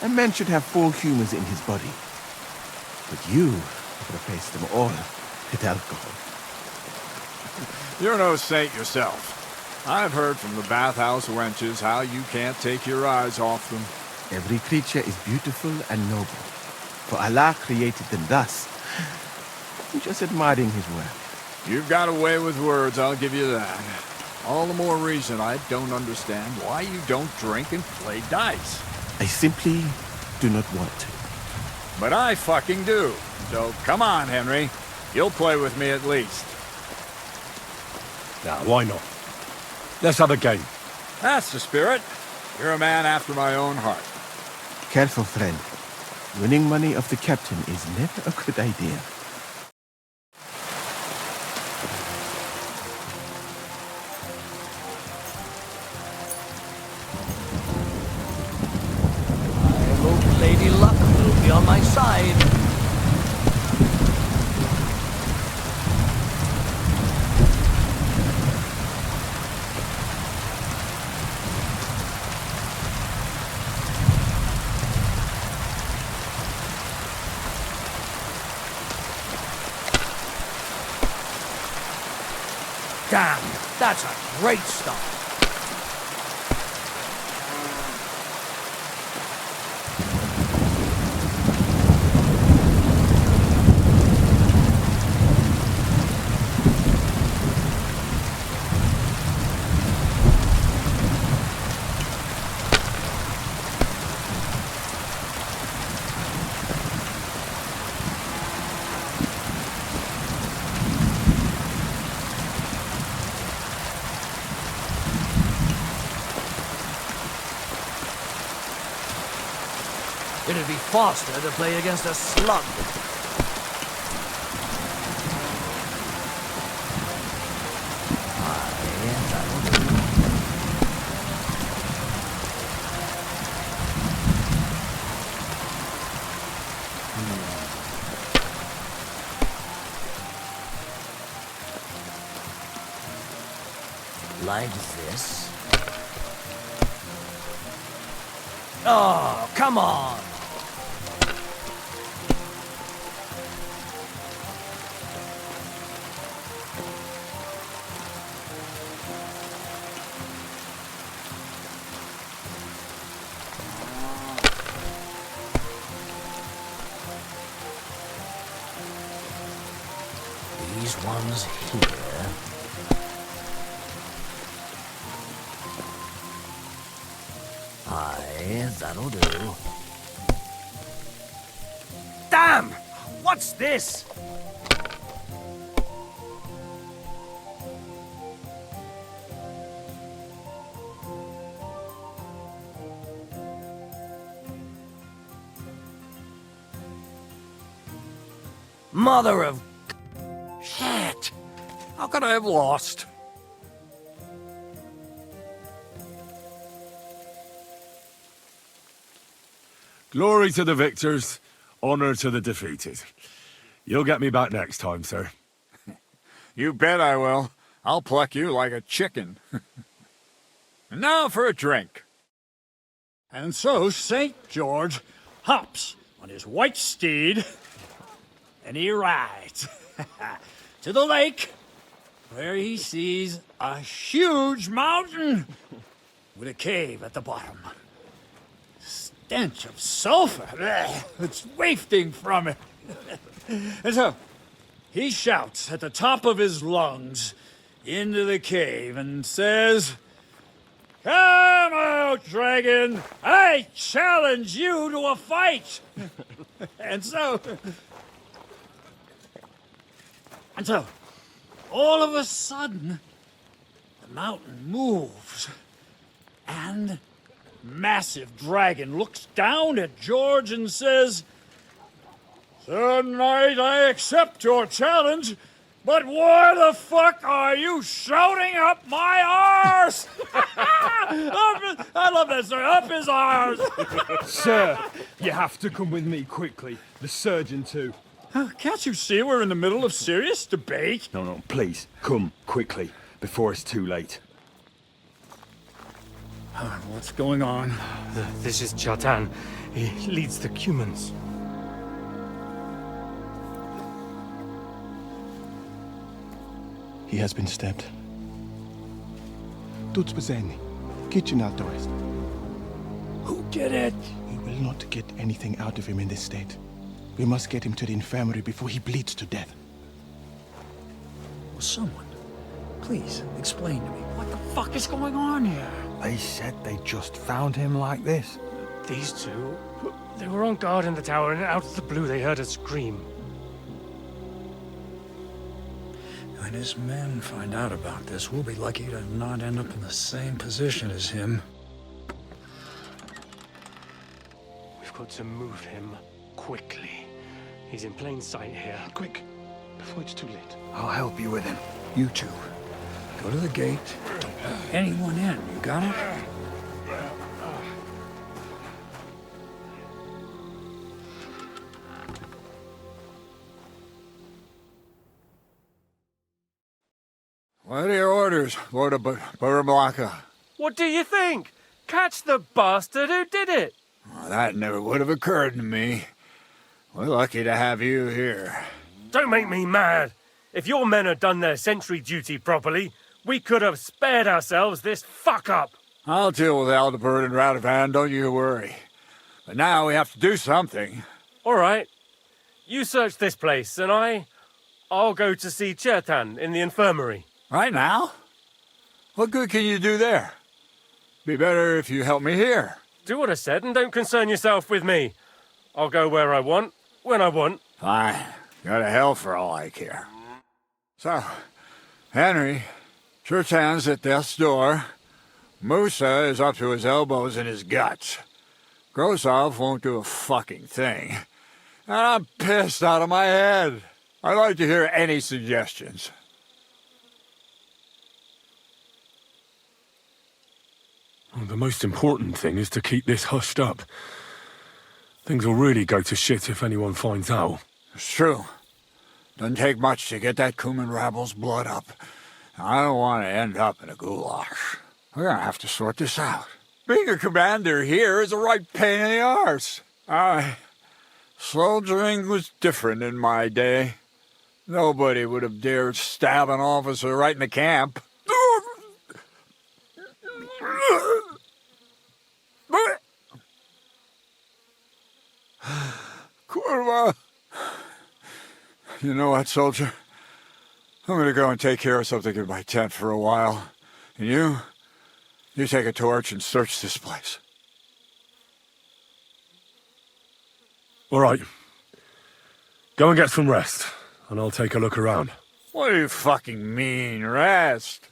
A man should have 4 humors in his body. But you have replaced them all with alcohol. You're no saint yourself. I've heard from the bathhouse wenches how you can't take your eyes off them. Every creature is beautiful and noble, for Allah created them thus. I'm just admiring his work. You've got a way with words, I'll give you that. All the more reason I don't understand why you don't drink and play dice. I simply do not want to. But I fucking do. So come on, Henry. You'll play with me at least. Now, why not? Let's have a game. That's the spirit. You're a man after my own heart. Careful, friend. Winning money of the captain is never a good idea. I hope Lady Luck will be on my side. Damn, that's a great start. It'd be faster to play against a slug. Like this. Oh, come on! these ones here. Aye, that'll do. Damn! What's this? Mother of... Shit! How could I have lost? Glory to the victors, honor to the defeated. You'll get me back next time, sir. You bet I will. I'll pluck you like a chicken. And now for a drink. And so St. George hops on his white steed, and he rides to the lake, where he sees a huge mountain with a cave at the bottom. Stench of sulfur that's wafting from it. And so he shouts at the top of his lungs into the cave and says, "Come out, dragon! I challenge you to a fight!" And so, all of a sudden, the mountain moves, and massive dragon looks down at George and says, "Sir Knight, I accept your challenge, but why the fuck are you shouting up my arse?" I love that, sir. Up his arse. Sir, you have to come with me quickly. The surgeon too. Can't you see we're in the middle of serious debate? No, please, come quickly, before it's too late. What's going on? This is Chatan. He leads the Cumans. He has been stabbed. Тут спасение. Kitchen out the west. Who did it? We will not get anything out of him in this state. We must get him to the infirmary before he bleeds to death. Will someone please explain to me what the fuck is going on here? They said they just found him like this. These two, they were on guard in the tower, and out of the blue they heard a scream. When his men find out about this, we'll be lucky to not end up in the same position as him. We've got to move him quickly. He's in plain sight here. Quick, before it's too late. I'll help you with him. You two, go to the gate. Don't let anyone in. You got it? What are your orders, Lord of Burblaka? What do you think? Catch the bastard who did it! Well, that never would have occurred to me. We're lucky to have you here. Don't make me mad. If your men had done their sentry duty properly, we could have spared ourselves this fuck-up. I'll deal with Aldebert and Radovan, don't you worry. But now we have to do something. All right. You search this place, and I'll go to see Chatan in the infirmary. Right now? What good can you do there? Be better if you help me here. Do what I said and don't concern yourself with me. I'll go where I want, when I want. Fine. Go to hell for all I care. So, Henry, Chatan's at death's door. Musa is up to his elbows in his guts. Grosov won't do a fucking thing. And I'm pissed out of my head. I'd like to hear any suggestions. Well, the most important thing is to keep this hushed up. Things will really go to shit if anyone finds out. It's true. Doesn't take much to get that Cuman rabble's blood up. I don't want to end up in a goulash. We're gonna have to sort this out. Being a commander here is a right pain in the arse. Soldiering was different in my day. Nobody would have dared stab an officer right in the camp. Kurva. You know what, soldier? I'm gonna go and take care of something in my tent for a while. And you take a torch and search this place. All right. Go and get some rest, and I'll take a look around. What do you fucking mean, rest?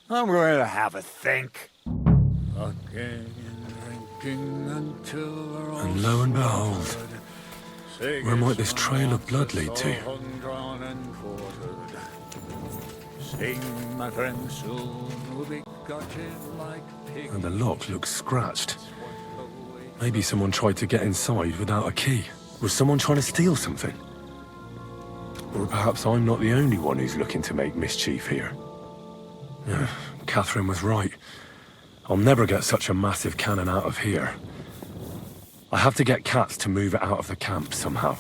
I'm going to have a think. Fucking drinking until we're all And lo and behold, where might this trail of blood lead to? Sing, my friend, soon we'll be gutted like pigs. And the lock looks scratched. Maybe someone tried to get inside without a key. Was someone trying to steal something? Or perhaps I'm not the only one who's looking to make mischief here. Yeah, Katherine was right. I'll never get such a massive cannon out of here. I have to get Katz to move it out of the camp somehow.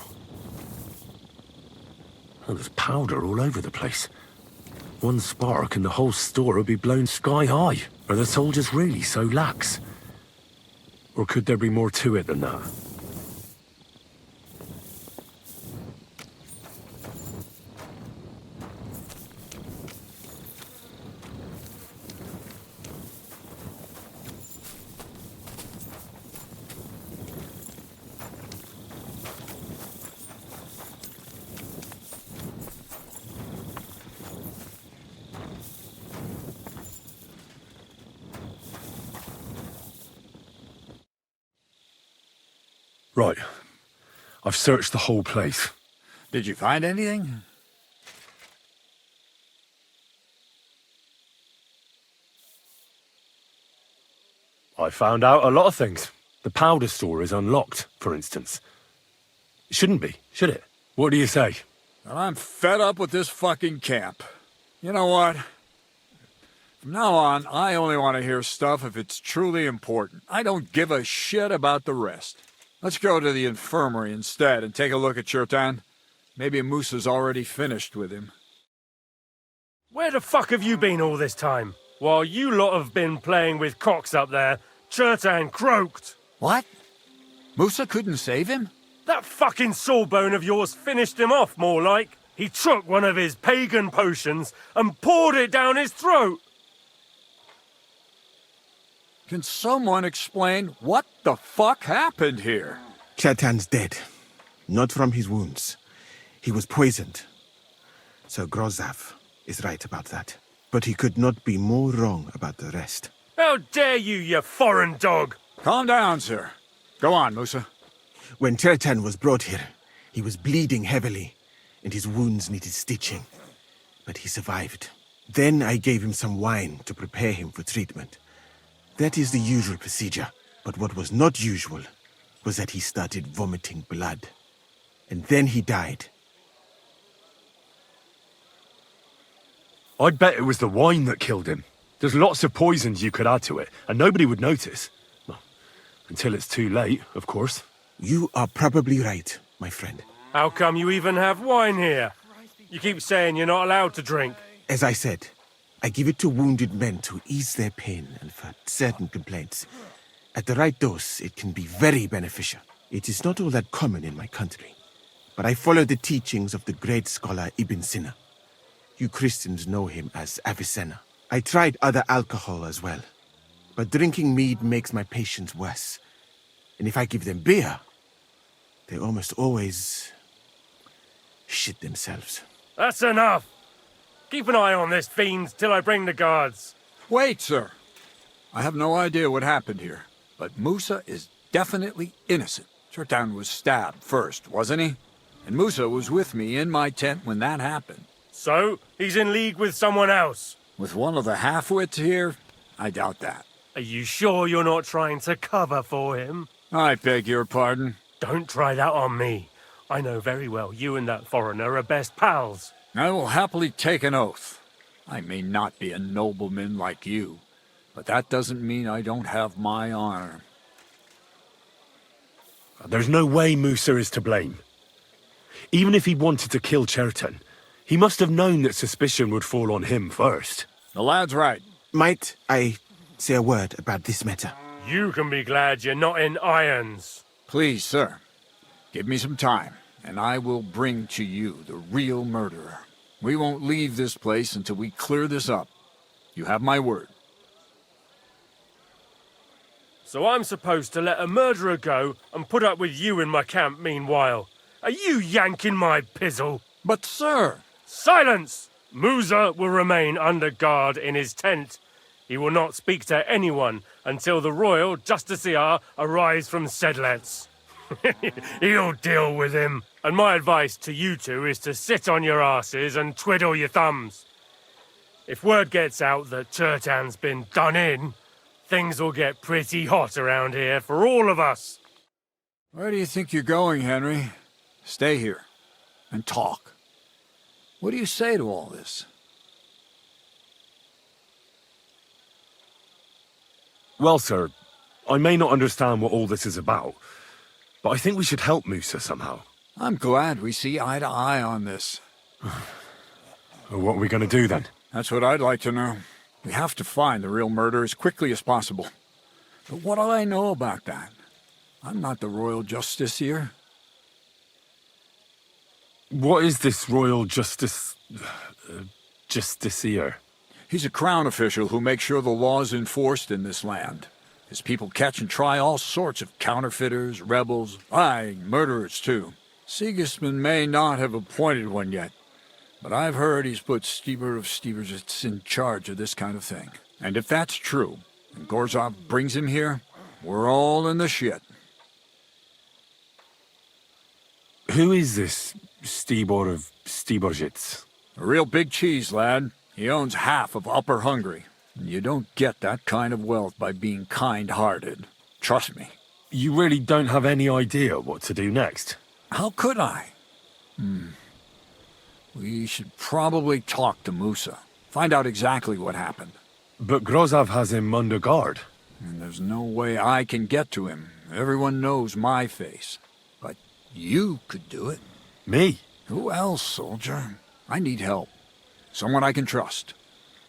Oh, there's powder all over the place. One spark and the whole store would be blown sky high. Are the soldiers really so lax? Or could there be more to it than that? Right. I've searched the whole place. Did you find anything? I found out a lot of things. The powder store is unlocked, for instance. It shouldn't be, should it? What do you say? Well, I'm fed up with this fucking camp. You know what? From now on, I only want to hear stuff if it's truly important. I don't give a shit about the rest. Let's go to the infirmary instead and take a look at Chertan. Maybe Musa's already finished with him. Where the fuck have you been all this time? While you lot have been playing with cocks up there, Chertan croaked. What? Musa couldn't save him? That fucking sawbone of yours finished him off, more like. He took one of his pagan potions and poured it down his throat. Can someone explain what the fuck happened here? Chertan's dead. Not from his wounds. He was poisoned. Sir Grozav is right about that. But he could not be more wrong about the rest. How dare you, you foreign dog! Calm down, sir. Go on, Musa. When Chertan was brought here, he was bleeding heavily, and his wounds needed stitching. But he survived. Then I gave him some wine to prepare him for treatment. That is the usual procedure. But what was not usual was that he started vomiting blood. And then he died. I'd bet it was the wine that killed him. There's lots of poisons you could add to it, and nobody would notice. Well, until it's too late, of course. You are probably right, my friend. How come you even have wine here? You keep saying you're not allowed to drink. As I said, I give it to wounded men to ease their pain and for certain complaints. At the right dose, it can be very beneficial. It is not all that common in my country, but I follow the teachings of the great scholar Ibn Sina. You Christians know him as Avicenna. I tried other alcohol as well, but drinking mead makes my patients worse. And if I give them beer, they almost always shit themselves. That's enough! Keep an eye on this fiend till I bring the guards. Wait, sir. I have no idea what happened here, but Musa is definitely innocent. Chertan was stabbed first, wasn't he? And Musa was with me in my tent when that happened. So, he's in league with someone else? With one of the half-wits here? I doubt that. Are you sure you're not trying to cover for him? I beg your pardon. Don't try that on me. I know very well you and that foreigner are best pals. I will happily take an oath. I may not be a nobleman like you, but that doesn't mean I don't have my honor. There's no way Musa is to blame. Even if he wanted to kill Chertan, he must have known that suspicion would fall on him first. The lad's right. Might I say a word about this matter? You can be glad you're not in irons. Please, sir. Give me some time, and I will bring to you the real murderer. We won't leave this place until we clear this up. You have my word. So I'm supposed to let a murderer go and put up with you in my camp meanwhile. Are you yanking my pizzle? But, sir... Silence! Musa will remain under guard in his tent. He will not speak to anyone until the royal justiciar arrives from Sedlets. He'll deal with him. And my advice to you two is to sit on your asses and twiddle your thumbs. If word gets out that Turtan's been done in, things will get pretty hot around here for all of us. Where do you think you're going, Henry? Stay here and talk. What do you say to all this? Well, sir, I may not understand what all this is about, but I think we should help Musa somehow. I'm glad we see eye to eye on this. Well, what are we going to do then? That's what I'd like to know. We have to find the real murderer as quickly as possible. But what do I know about that? I'm not the royal justiciar. What is this royal justiciar? He's a crown official who makes sure the law's enforced in this land. His people catch and try all sorts of counterfeiters, rebels, aye, murderers too. Sigismund may not have appointed one yet, but I've heard he's put Stieber of Stiebersitz in charge of this kind of thing. And if that's true, and Gorzov brings him here, we're all in the shit. Who is this Stibor of Stiebersitz? A real big cheese, lad. He owns half of Upper Hungary. And you don't get that kind of wealth by being kind-hearted. Trust me. You really don't have any idea what to do next? How could I? We should probably talk to Musa. Find out exactly what happened. But Grozov has him under guard. And there's no way I can get to him. Everyone knows my face. But you could do it. Me? Who else, soldier? I need help. Someone I can trust.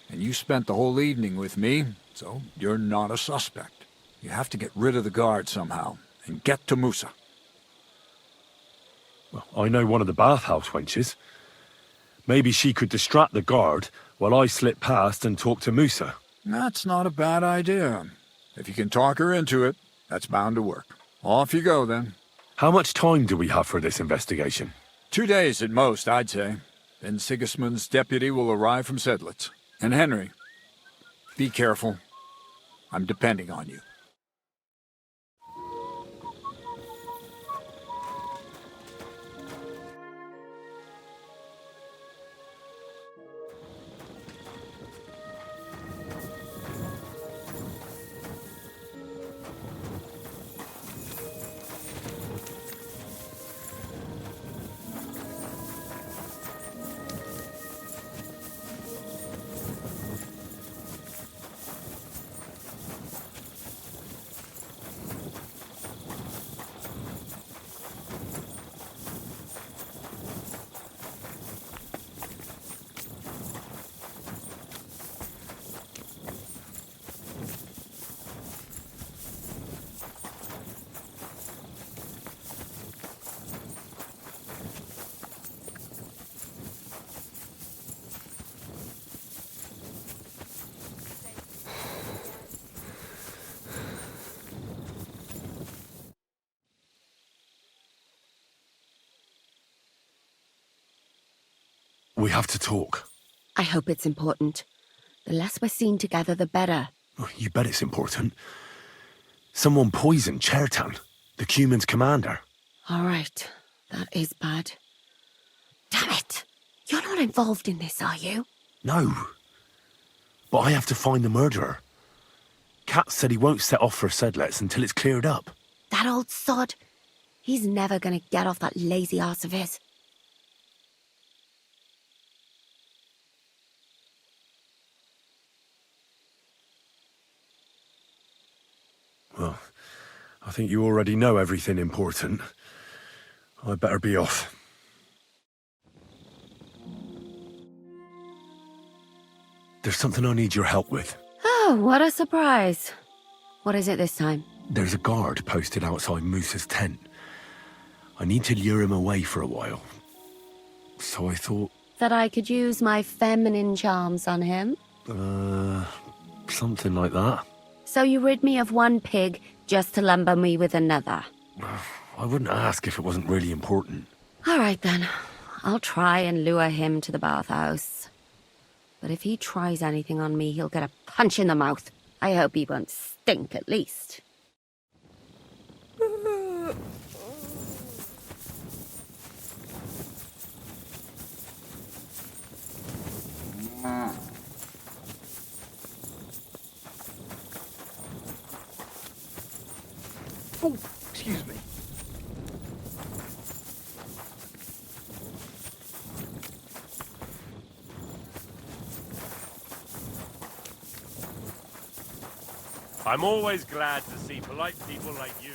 And you spent the whole evening with me, so you're not a suspect. You have to get rid of the guard somehow, and get to Musa. Well, I know one of the bathhouse wenches. Maybe she could distract the guard while I slip past and talk to Musa. That's not a bad idea. If you can talk her into it, that's bound to work. Off you go, then. How much time do we have for this investigation? 2 days at most, I'd say. Then Sigismund's deputy will arrive from Sedlitz. And Henry, be careful. I'm depending on you. We have to talk. I hope it's important. The less we're seen together, the better. Oh, you bet it's important. Someone poisoned Chertan, the Cuman's commander. All right. That is bad. Damn it! You're not involved in this, are you? No. But I have to find the murderer. Kat said he won't set off for Sedlets until it's cleared up. That old sod. He's never gonna get off that lazy arse of his. Well, I think you already know everything important. I'd better be off. There's something I need your help with. Oh, what a surprise. What is it this time? There's a guard posted outside Musa's tent. I need to lure him away for a while. So I thought That I could use my feminine charms on him? Something like that. So you rid me of one pig just to lumber me with another? I wouldn't ask if it wasn't really important. All right then. I'll try and lure him to the bathhouse. But if he tries anything on me, he'll get a punch in the mouth. I hope he won't stink at least. Oh, excuse me. I'm always glad to see polite people like you.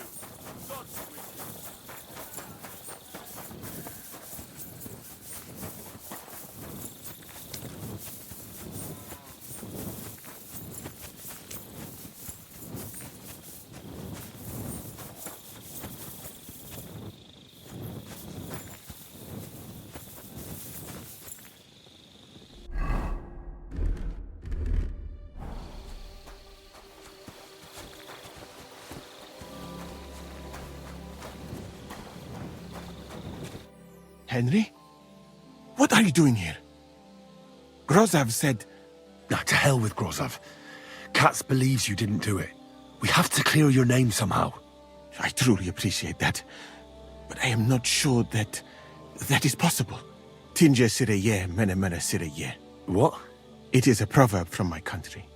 Henry? What are you doing here? Grozav said... Nah, to hell with Grozav. Katz believes you didn't do it. We have to clear your name somehow. I truly appreciate that. But I am not sure that is possible. Tinja sireye, mene mene sireye. What? It is a proverb from my country.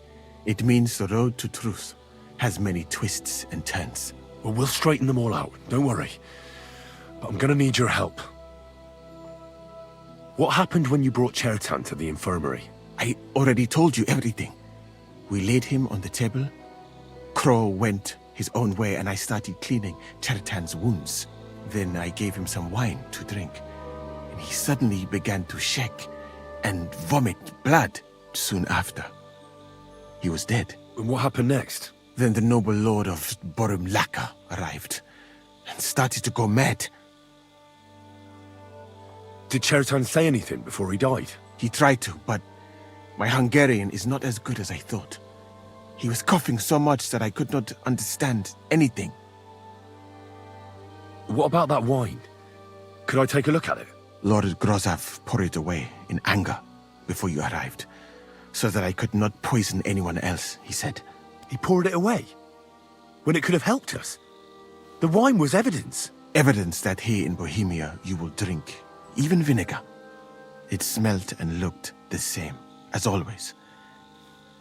It means the road to truth has many twists and turns. Well, we'll straighten them all out. Don't worry. But I'm gonna need your help. What happened when you brought Chertan to the infirmary? I already told you everything. We laid him on the table. Crow went his own way and I started cleaning Chertan's wounds. Then I gave him some wine to drink. And he suddenly began to shake and vomit blood soon after. He was dead. And what happened next? Then the noble lord of Borumlaka arrived and started to go mad. Did Chertan say anything before he died? He tried to, but my Hungarian is not as good as I thought. He was coughing so much that I could not understand anything. What about that wine? Could I take a look at it? Lord Grozav poured it away in anger before you arrived, so that I could not poison anyone else, he said. He poured it away? When it could have helped us? The wine was evidence. Evidence that here in Bohemia you will drink even vinegar. It smelled and looked the same as always.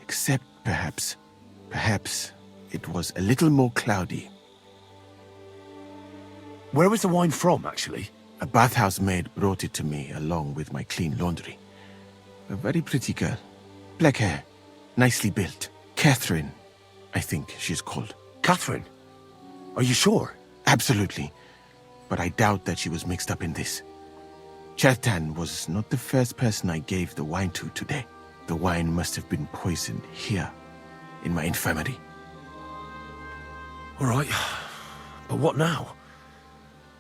Except perhaps it was a little more cloudy. Where was the wine from, actually? A bathhouse maid brought it to me along with my clean laundry. A very pretty girl. Black hair, nicely built. Katherine, I think she's called. Katherine? Are you sure? Absolutely. But I doubt that she was mixed up in this. Chertan was not the first person I gave the wine to today. The wine must have been poisoned here, in my infirmary. All right, but what now?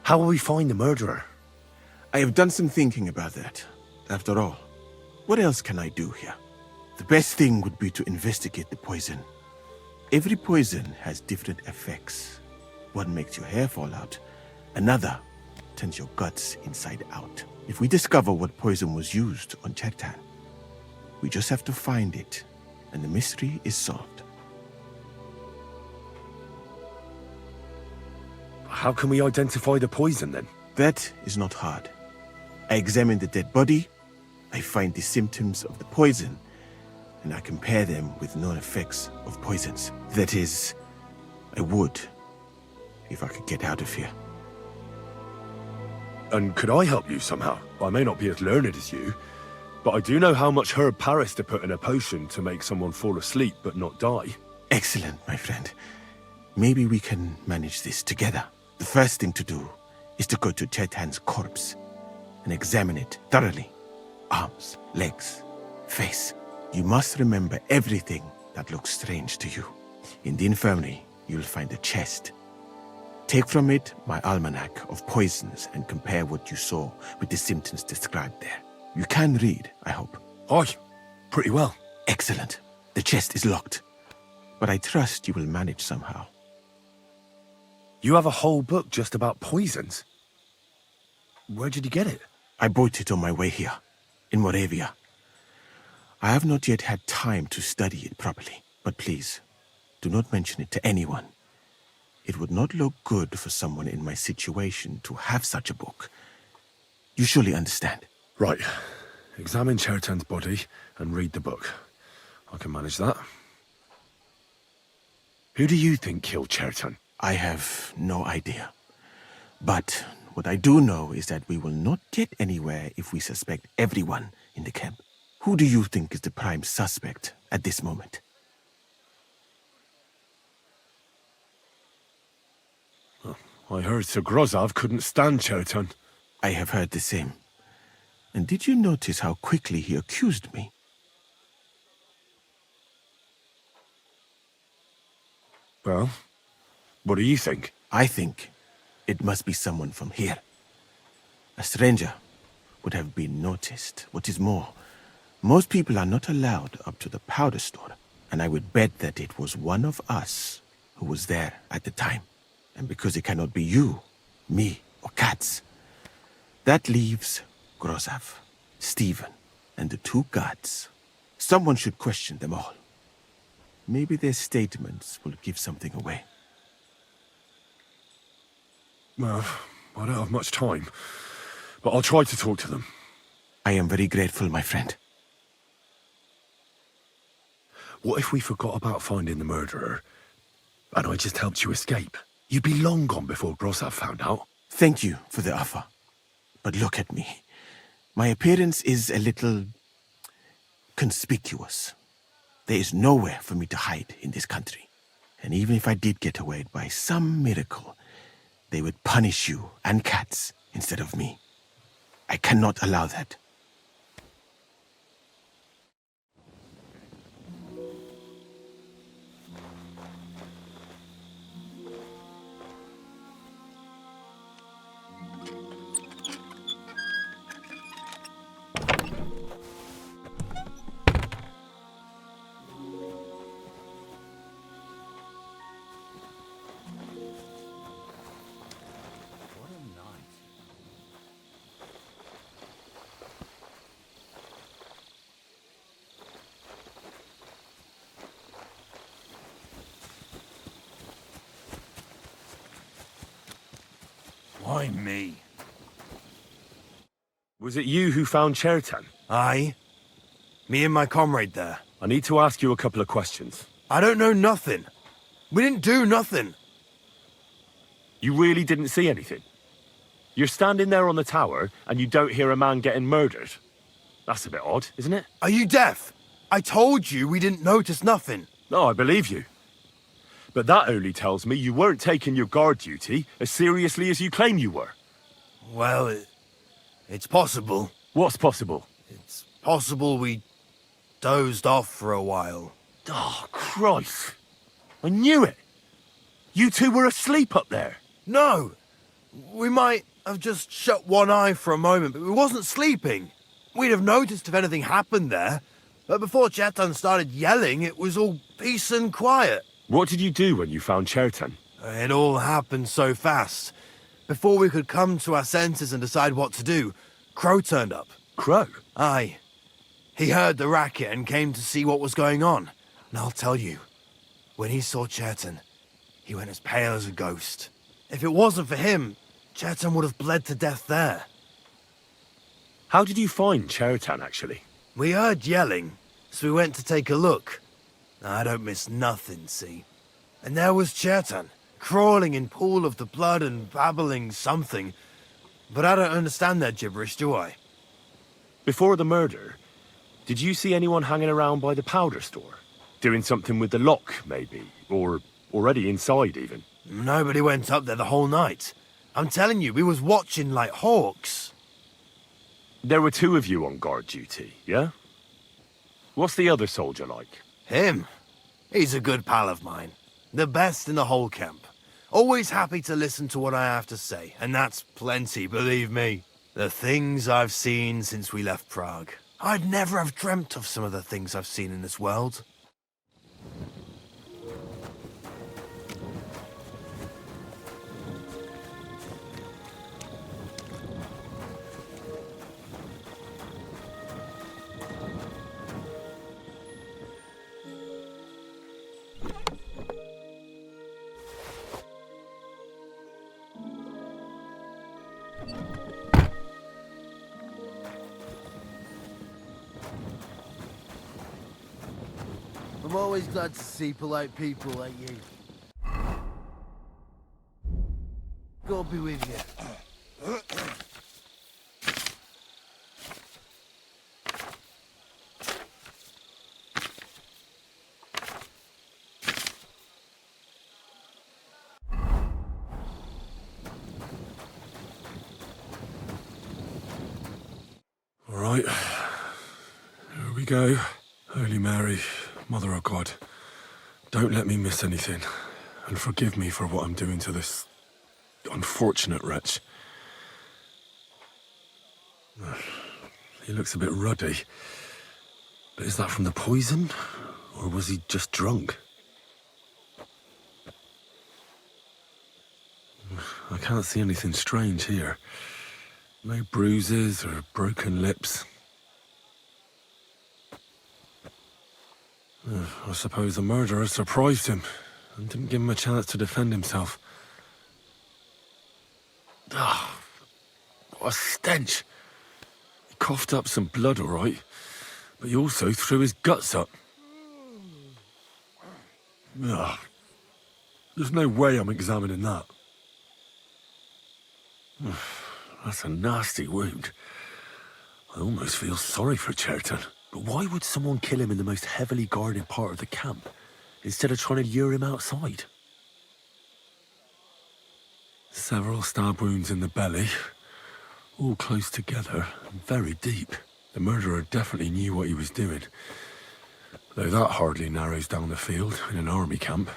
How will we find the murderer? I have done some thinking about that. After all, what else can I do here? The best thing would be to investigate the poison. Every poison has different effects. One makes your hair fall out. Another turns your guts inside out. If we discover what poison was used on Chertan, we just have to find it, and the mystery is solved. How can we identify the poison, then? That is not hard. I examine the dead body, I find the symptoms of the poison, and I compare them with known effects of poisons. That is, I would, if I could get out of here. And could I help you somehow? I may not be as learned as you, but I do know how much herb Paris to put in a potion to make someone fall asleep but not die. Excellent, my friend. Maybe we can manage this together. The first thing to do is to go to Chertan's corpse and examine it thoroughly. Arms, legs, face. You must remember everything that looks strange to you. In the infirmary, you'll find a chest. Take from it my almanac of poisons and compare what you saw with the symptoms described there. You can read, I hope. Aye, pretty well. Excellent. The chest is locked. But I trust you will manage somehow. You have a whole book just about poisons? Where did you get it? I bought it on my way here, in Moravia. I have not yet had time to study it properly, but please, do not mention it to anyone. It would not look good for someone in my situation to have such a book. You surely understand. Right. Examine Chertan's body and read the book. I can manage that. Who do you think killed Chertan? I have no idea. But what I do know is that we will not get anywhere if we suspect everyone in the camp. Who do you think is the prime suspect at this moment? I heard Sir Grozov couldn't stand Chertan. I have heard the same. And did you notice how quickly he accused me? Well, what do you think? I think it must be someone from here. A stranger would have been noticed. What is more, most people are not allowed up to the powder store, and I would bet that it was one of us who was there at the time. And because it cannot be you, me, or Katz, that leaves Grozov, Stephen, and the two guards. Someone should question them all. Maybe their statements will give something away. Well, I don't have much time, but I'll try to talk to them. I am very grateful, my friend. What if we forgot about finding the murderer, and I just helped you escape? You'd be long gone before Grozov found out. Thank you for the offer. But look at me. My appearance is a little conspicuous. There is nowhere for me to hide in this country. And even if I did get away by some miracle, they would punish you and Katz instead of me. I cannot allow that. Why me? Was it you who found Chertan? Aye. Me and my comrade there. I need to ask you a couple of questions. I don't know nothing. We didn't do nothing. You really didn't see anything? You're standing there on the tower, and you don't hear a man getting murdered? That's a bit odd, isn't it? Are you deaf? I told you we didn't notice nothing. No, I believe you. But that only tells me you weren't taking your guard duty as seriously as you claim you were. Well, it's possible. What's possible? It's possible we dozed off for a while. Oh, Christ. I knew it. You two were asleep up there. No. We might have just shut one eye for a moment, but we wasn't sleeping. We'd have noticed if anything happened there. But before Chertan started yelling, it was all peace and quiet. What did you do when you found Chertan? It all happened so fast. Before we could come to our senses and decide what to do, Crow turned up. Crow? Aye. He heard the racket and came to see what was going on. And I'll tell you, when he saw Chertan, he went as pale as a ghost. If it wasn't for him, Chertan would have bled to death there. How did you find Chertan, actually? We heard yelling, so we went to take a look. I don't miss nothing, see? And there was Chertan, crawling in pool of the blood and babbling something. But I don't understand their gibberish, do I? Before the murder, did you see anyone hanging around by the powder store? Doing something with the lock, maybe? Or already inside, even? Nobody went up there the whole night. I'm telling you, we was watching like hawks. There were two of you on guard duty, yeah? What's the other soldier like? Him? He's a good pal of mine. The best in the whole camp. Always happy to listen to what I have to say, and that's plenty, believe me. The things I've seen since we left Prague. I'd never have dreamt of some of the things I've seen in this world. I'm always glad to see polite people like you. God be with you. All right, here we go. Holy Mary, Mother of God, don't let me miss anything, and forgive me for what I'm doing to this unfortunate wretch. He looks a bit ruddy, but is that from the poison, or was he just drunk? I can't see anything strange here. No bruises or broken lips. I suppose the murderer surprised him and didn't give him a chance to defend himself. Ah, what a stench! He coughed up some blood, all right, but he also threw his guts up. Ah, there's no way I'm examining that. That's a nasty wound. I almost feel sorry for Cherton. But why would someone kill him in the most heavily guarded part of the camp, instead of trying to lure him outside? Several stab wounds in the belly, all close together and very deep. The murderer definitely knew what he was doing, though that hardly narrows down the field in an army camp.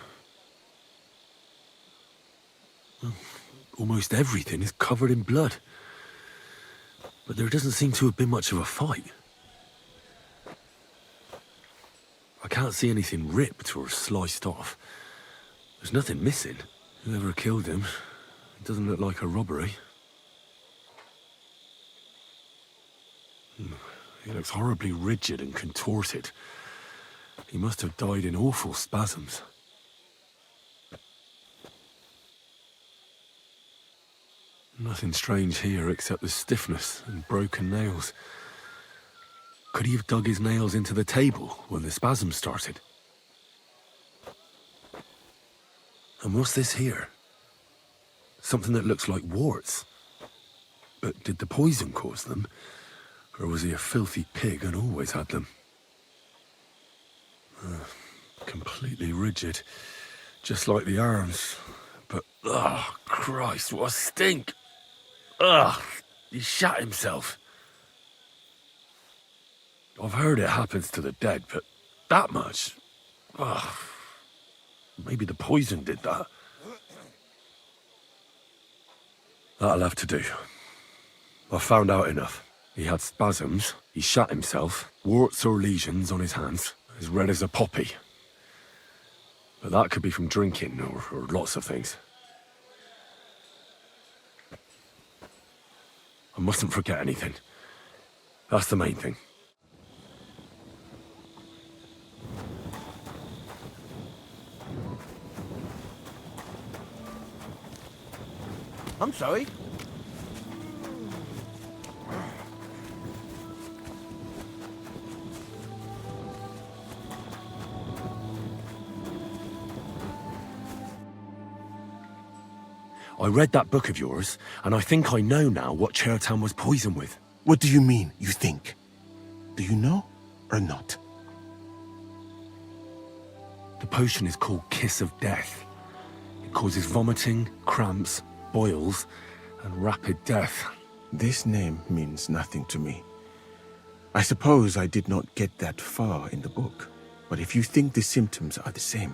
Almost everything is covered in blood, but there doesn't seem to have been much of a fight. I can't see anything ripped or sliced off. There's nothing missing. Whoever killed him, it doesn't look like a robbery. He looks horribly rigid and contorted. He must have died in awful spasms. Nothing strange here except the stiffness and broken nails. Could he have dug his nails into the table when the spasm started? And what's this here? Something that looks like warts. But did the poison cause them? Or was he a filthy pig and always had them? Completely rigid. Just like the arms. But, oh, Christ, what a stink! Ugh, he shat himself. I've heard it happens to the dead, but that much? Ugh. Maybe the poison did that. That'll have to do. I've found out enough. He had spasms, he shat himself, warts or lesions on his hands, as red as a poppy. But that could be from drinking or lots of things. I mustn't forget anything. That's the main thing. I'm sorry. I read that book of yours, and I think I know now what Cherton was poisoned with. What do you mean, you think? Do you know, or not? The potion is called Kiss of Death. It causes vomiting, cramps, boils, and rapid death. This name means nothing to me. I suppose I did not get that far in the book, but if you think the symptoms are the same,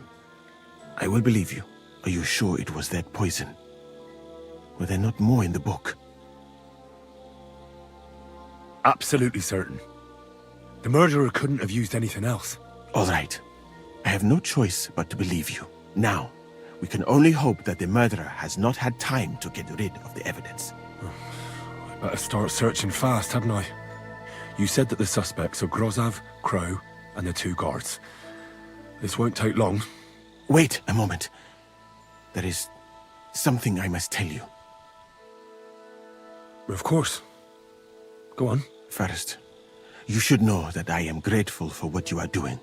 I will believe you. Are you sure it was that poison? Were there not more in the book? absolutely certain. The murderer couldn't have used anything else. All right. I have no choice but to believe you. Now, we can only hope that the murderer has not had time to get rid of the evidence. I better start searching fast, hadn't I? You said that the suspects are Grozav, Crow, and the 2 guards. This won't take long. Wait a moment. There is something I must tell you. Of course. Go on. First, you should know that I am grateful for what you are doing.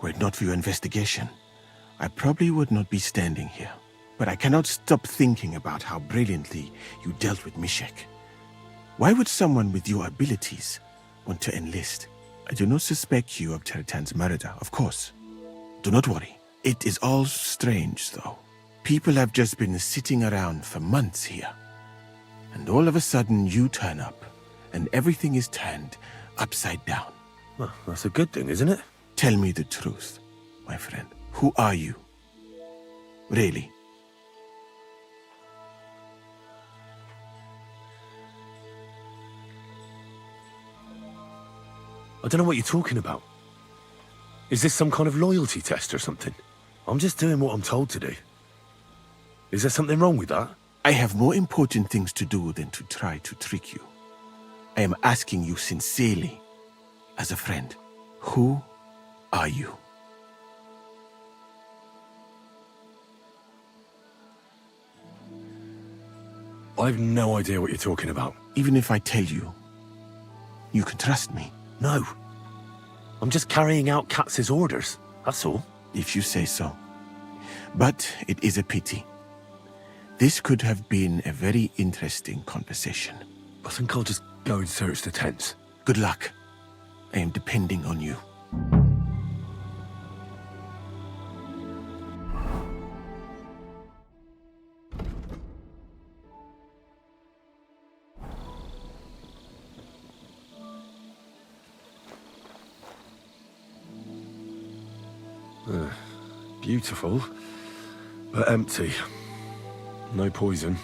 Were it not for your investigation, I probably would not be standing here. But I cannot stop thinking about how brilliantly you dealt with Mishek. Why would someone with your abilities want to enlist? I do not suspect you of Chertan's murder, of course. Do not worry. It is all strange, though. People have just been sitting around for months here. And all of a sudden you turn up, and everything is turned upside down. Well, that's a good thing, isn't it? Tell me the truth, my friend. Who are you? Really? I don't know what you're talking about. Is this some kind of loyalty test or something? I'm just doing what I'm told to do. Is there something wrong with that? I have more important things to do than to try to trick you. I am asking you sincerely, as a friend. Who are you? I've no idea what you're talking about. Even if I tell you, you can trust me. No. I'm just carrying out Katz's orders, that's all. If you say so. But it is a pity. This could have been a very interesting conversation. I think I'll just go and search the tents. Good luck. I am depending on you. Beautiful, but empty. No poison.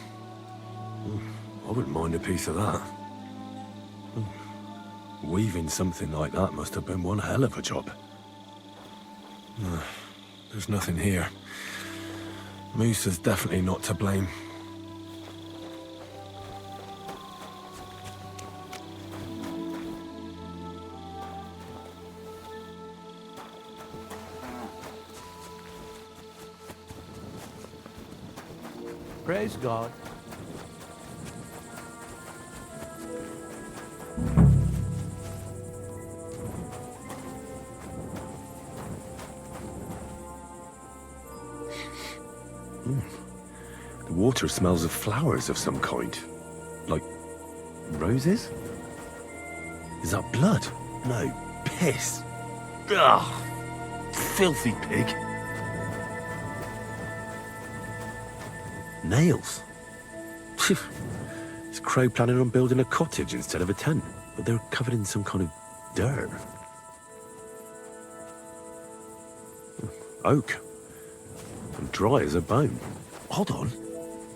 I wouldn't mind a piece of that. Weaving something like that must have been one hell of a job. There's nothing here. Moose is definitely not to blame. Praise God. The water smells of flowers of some kind. Like roses? Is that blood? No, piss. Ugh, filthy pig. Nails. Is Crow planning on building a cottage instead of a tent? But they're covered in some kind of dirt. Oak. And dry as a bone. Hold on.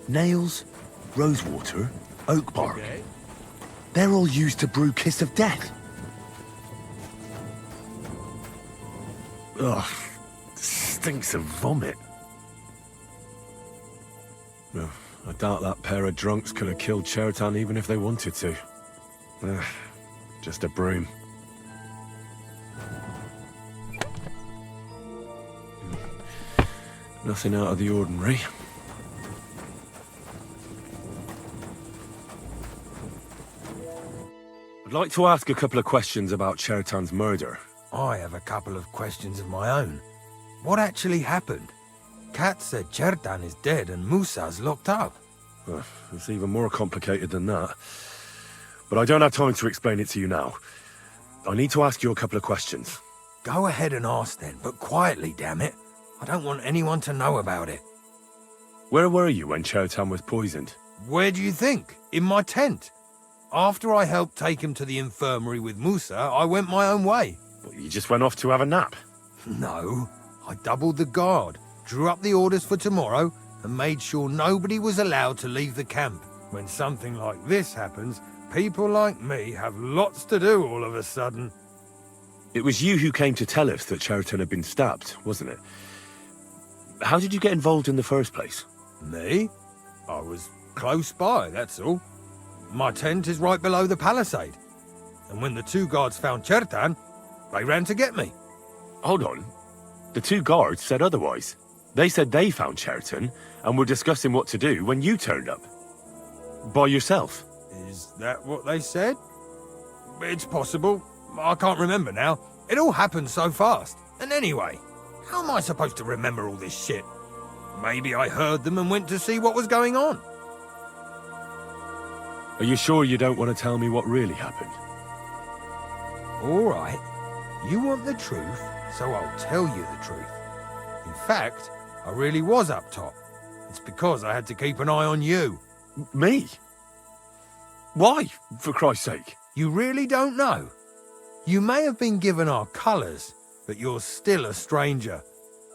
Nails, rosewater, oak bark. Okay. They're all used to brew Kiss of Death. Ugh. Stinks of vomit. No, I doubt that pair of drunks could have killed Chertan even if they wanted to. Just a broom. Nothing out of the ordinary. I'd like to ask a couple of questions about Chertan's murder. I have a couple of questions of my own. What actually happened? Kat said Chertan is dead and Musa's locked up. It's even more complicated than that. But I don't have time to explain it to you now. I need to ask you a couple of questions. Go ahead and ask then, but quietly, damn it. I don't want anyone to know about it. Where were you when Chertan was poisoned? Where do you think? In my tent. After I helped take him to the infirmary with Musa, I went my own way. Well, you just went off to have a nap? No, I doubled the guard, drew up the orders for tomorrow, and made sure nobody was allowed to leave the camp. When something like this happens, people like me have lots to do all of a sudden. It was you who came to tell us that Cheriton had been stabbed, wasn't it? How did you get involved in the first place? Me? I was close by, that's all. My tent is right below the palisade. And when the two guards found Cheriton, they ran to get me. Hold on. The two guards said otherwise. They said they found Cheriton and were discussing what to do when you turned up. By yourself. Is that what they said? It's possible. I can't remember now. It all happened so fast. And anyway, how am I supposed to remember all this shit? Maybe I heard them and went to see what was going on. Are you sure you don't want to tell me what really happened? All right. You want the truth, so I'll tell you the truth. In fact, I really was up top. It's because I had to keep an eye on you. Me? Why, for Christ's sake? You really don't know? You may have been given our colours, but you're still a stranger.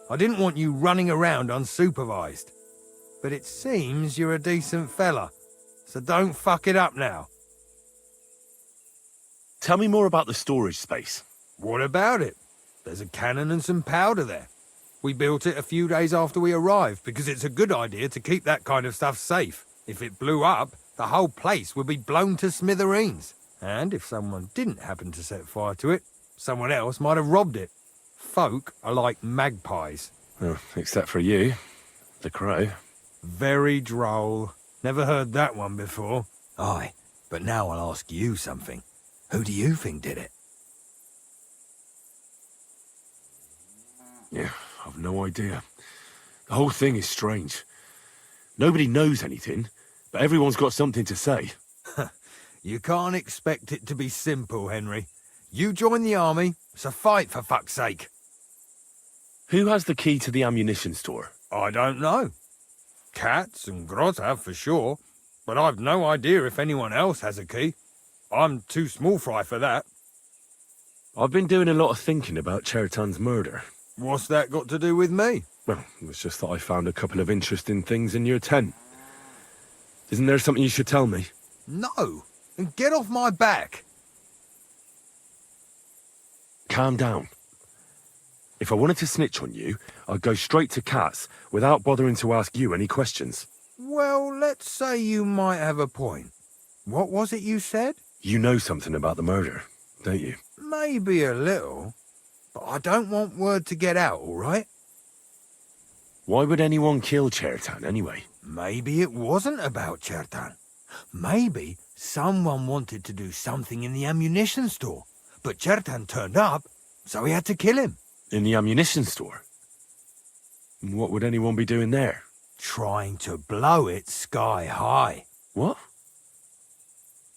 I didn't want you running around unsupervised. But it seems you're a decent fella, so don't fuck it up now. Tell me more about the storage space. What about it? There's a cannon and some powder there. We built it a few days after we arrived because it's a good idea to keep that kind of stuff safe. If it blew up, the whole place would be blown to smithereens. And if someone didn't happen to set fire to it, someone else might have robbed it. Folk are like magpies. Oh, except for you, the crow. Very droll. Never heard that one before. Aye, but now I'll ask you something. Who do you think did it? Yeah, I've no idea. The whole thing is strange. Nobody knows anything, but everyone's got something to say. You can't expect it to be simple, Henry. You join the army, it's a fight for fuck's sake. Who has the key to the ammunition store? I don't know. Katz and Groz have for sure, but I've no idea if anyone else has a key. I'm too small fry for that. I've been doing a lot of thinking about Cheriton's murder. What's that got to do with me? Well, it was just that I found a couple of interesting things in your tent. Isn't there something you should tell me? No, and get off my back. Calm down. If I wanted to snitch on you, I'd go straight to Katz without bothering to ask you any questions. Well, let's say you might have a point. What was it you said? You know something about the murder, don't you? Maybe a little, but I don't want word to get out, all right? Why would anyone kill Cheriton anyway? Maybe it wasn't about Cheriton. Maybe someone wanted to do something in the ammunition store, but Cheriton turned up, so he had to kill him. In the ammunition store? What would anyone be doing there? Trying to blow it sky high. What?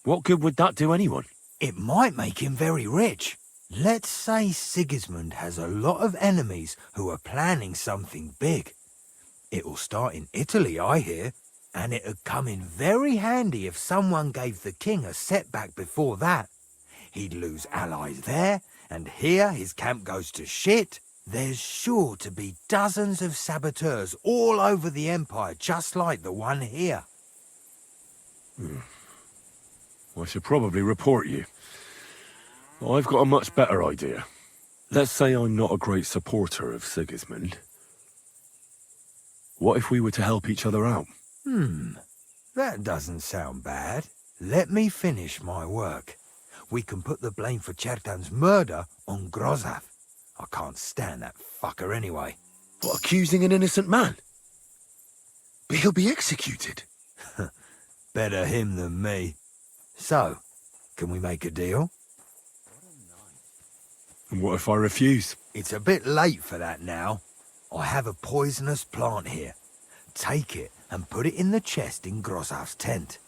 What good would that do anyone? It might make him very rich. Let's say Sigismund has a lot of enemies who are planning something big. It'll start in Italy, I hear, and it'd come in very handy if someone gave the king a setback before that. He'd lose allies there, and here his camp goes to shit. There's sure to be dozens of saboteurs all over the empire, just like the one here. I should probably report you. I've got a much better idea. Let's say I'm not a great supporter of Sigismund. What if we were to help each other out? That doesn't sound bad. Let me finish my work. We can put the blame for Cheriton's murder on Grozav. I can't stand that fucker anyway. What, accusing an innocent man? But he'll be executed. Better him than me. So, can we make a deal? And what if I refuse? It's a bit late for that now. I have a poisonous plant here. Take it and put it in the chest in Grozav's tent.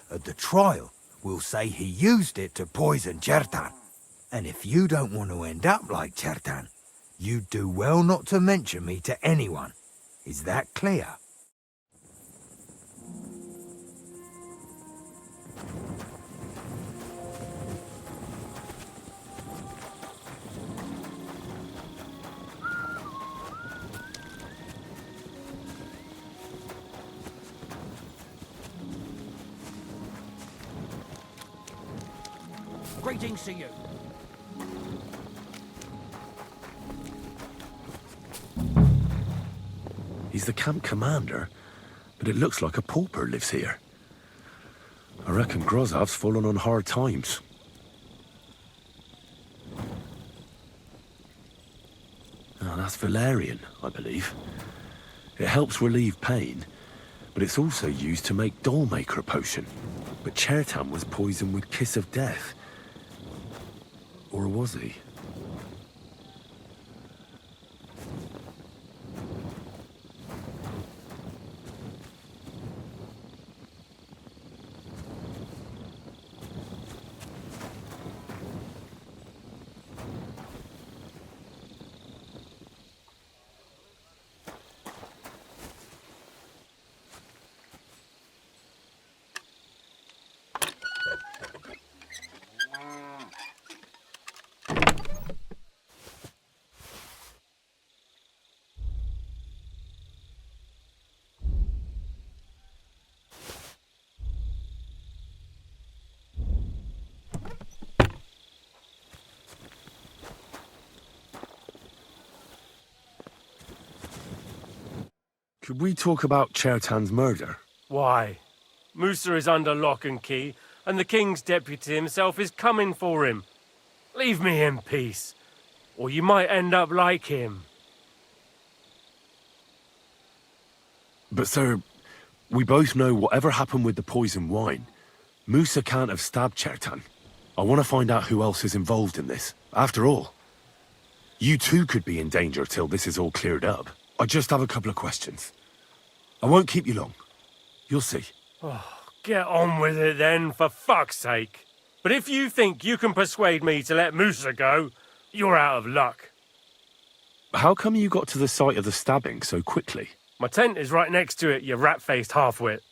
At the trial, we'll say he used it to poison Cheriton. And if you don't want to end up like Cheriton, you'd do well not to mention me to anyone. Is that clear? Greetings to you. He's the camp commander, but it looks like a pauper lives here. I reckon Grozav's fallen on hard times. Oh, that's valerian, I believe. It helps relieve pain, but it's also used to make Dollmaker potion. But Chertan was poisoned with Kiss of Death. Or was he? Could we talk about Chertan's murder? Why? Musa is under lock and key, and the king's deputy himself is coming for him. Leave me in peace, or you might end up like him. But sir, we both know whatever happened with the poison wine, Musa can't have stabbed Chertan. I want to find out who else is involved in this. After all, you too could be in danger till this is all cleared up. I just have a couple of questions. I won't keep you long. You'll see. Oh, get on with it then, for fuck's sake. But if you think you can persuade me to let Musa go, you're out of luck. How come you got to the site of the stabbing so quickly? My tent is right next to it, you rat-faced half-wit.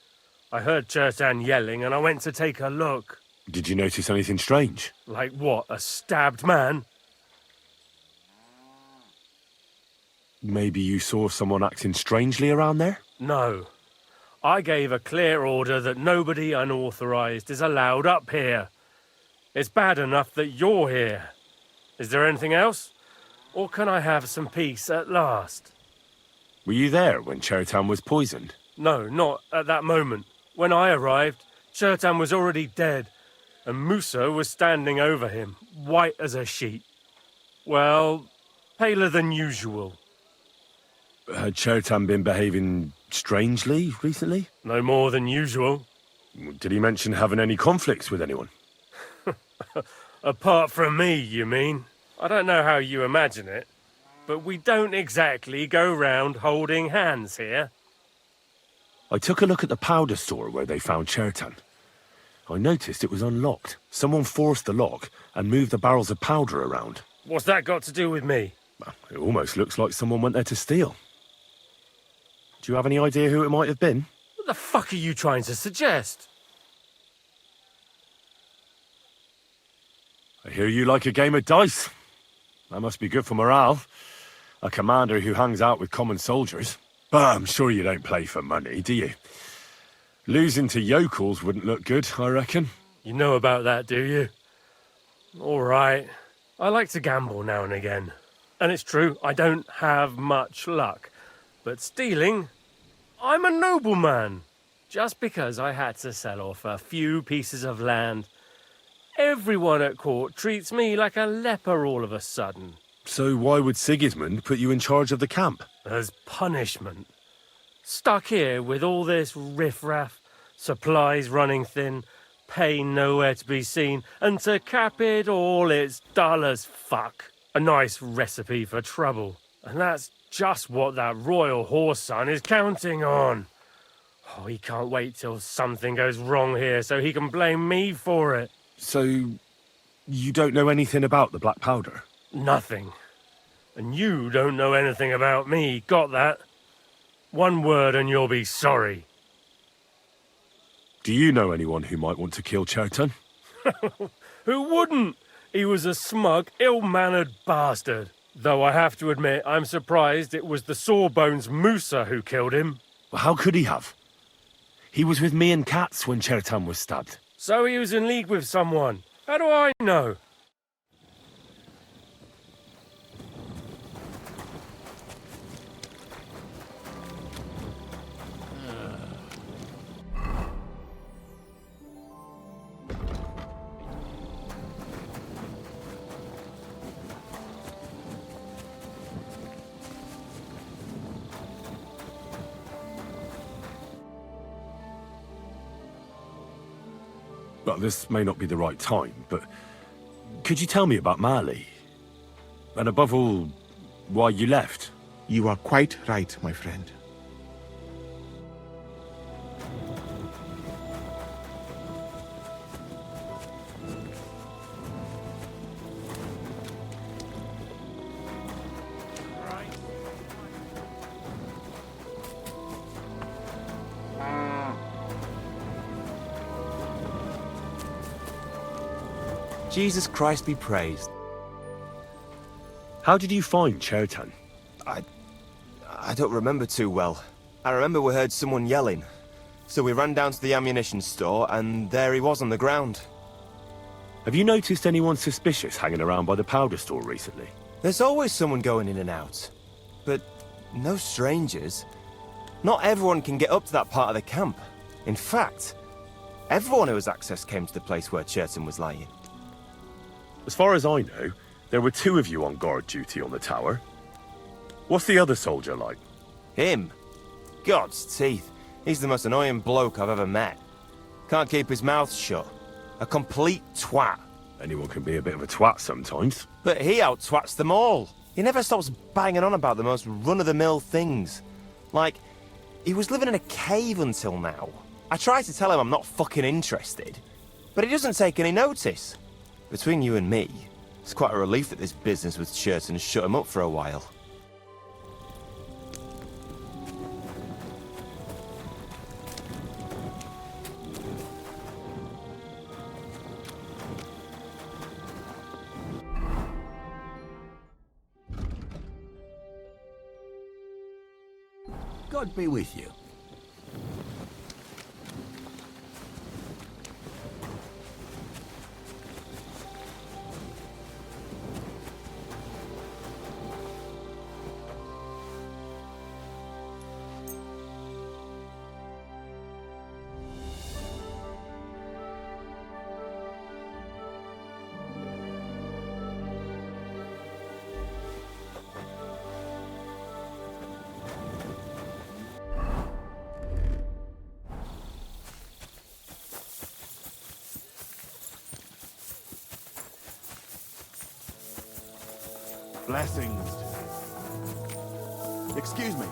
I heard Chertan yelling and I went to take a look. Did you notice anything strange? Like what, a stabbed man? Maybe you saw someone acting strangely around there? No. I gave a clear order that nobody unauthorized is allowed up here. It's bad enough that you're here. Is there anything else? Or can I have some peace at last? Were you there when Chertan was poisoned? No, not at that moment. When I arrived, Chertan was already dead, and Musa was standing over him, white as a sheet. Well, paler than usual. Had Chertan been behaving strangely recently? No more than usual. Did he mention having any conflicts with anyone? Apart from me, you mean? I don't know how you imagine it, but we don't exactly go round holding hands here. I took a look at the powder store where they found Chertan. I noticed it was unlocked. Someone forced the lock and moved the barrels of powder around. What's that got to do with me? It almost looks like someone went there to steal. Do you have any idea who it might have been? What the fuck are you trying to suggest? I hear you like a game of dice. That must be good for morale. A commander who hangs out with common soldiers. But I'm sure you don't play for money, do you? Losing to yokels wouldn't look good, I reckon. You know about that, do you? All right. I like to gamble now and again. And it's true, I don't have much luck. But stealing, I'm a nobleman. Just because I had to sell off a few pieces of land, everyone at court treats me like a leper all of a sudden. So why would Sigismund put you in charge of the camp? As punishment. Stuck here with all this riffraff, supplies running thin, pay nowhere to be seen, and to cap it all, it's dull as fuck. A nice recipe for trouble. And that's just what that royal horse son is counting on. Oh, he can't wait till something goes wrong here so he can blame me for it. So, you don't know anything about the black powder? Nothing. And you don't know anything about me, got that? One word and you'll be sorry. Do you know anyone who might want to kill Chertan? Who wouldn't? He was a smug, ill-mannered bastard. Though I have to admit, I'm surprised it was the Sawbones Musa who killed him. Well, how could he have? He was with me and Katz when Chertan was stabbed. So he was in league with someone. How do I know? Well, this may not be the right time, but could you tell me about Marley? And above all, why you left? You are quite right, my friend. Jesus Christ be praised. How did you find Chertan? I don't remember too well. I remember we heard someone yelling. So we ran down to the ammunition store, and there he was on the ground. Have you noticed anyone suspicious hanging around by the powder store recently? There's always someone going in and out. But no strangers. Not everyone can get up to that part of the camp. In fact, everyone who has access came to the place where Chertan was lying. As far as I know, there were 2 of you on guard duty on the tower. What's the other soldier like? Him? God's teeth. He's the most annoying bloke I've ever met. Can't keep his mouth shut. A complete twat. Anyone can be a bit of a twat sometimes. But he out-twats them all. He never stops banging on about the most run-of-the-mill things. Like, he was living in a cave until now. I tried to tell him I'm not fucking interested, but he doesn't take any notice. Between you and me, it's quite a relief that this business with Chertan shut him up for a while. God be with you. Blessings. Excuse me.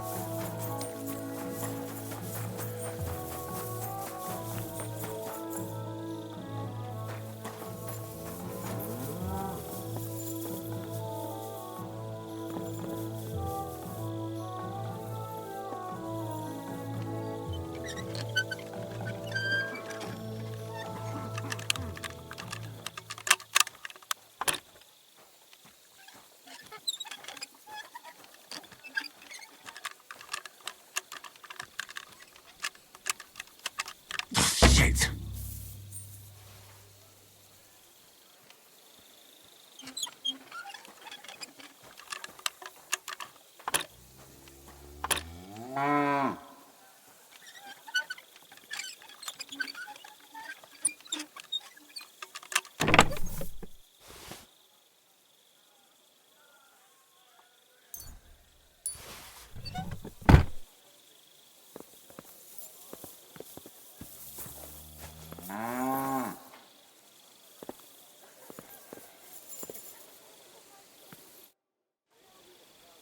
Shit!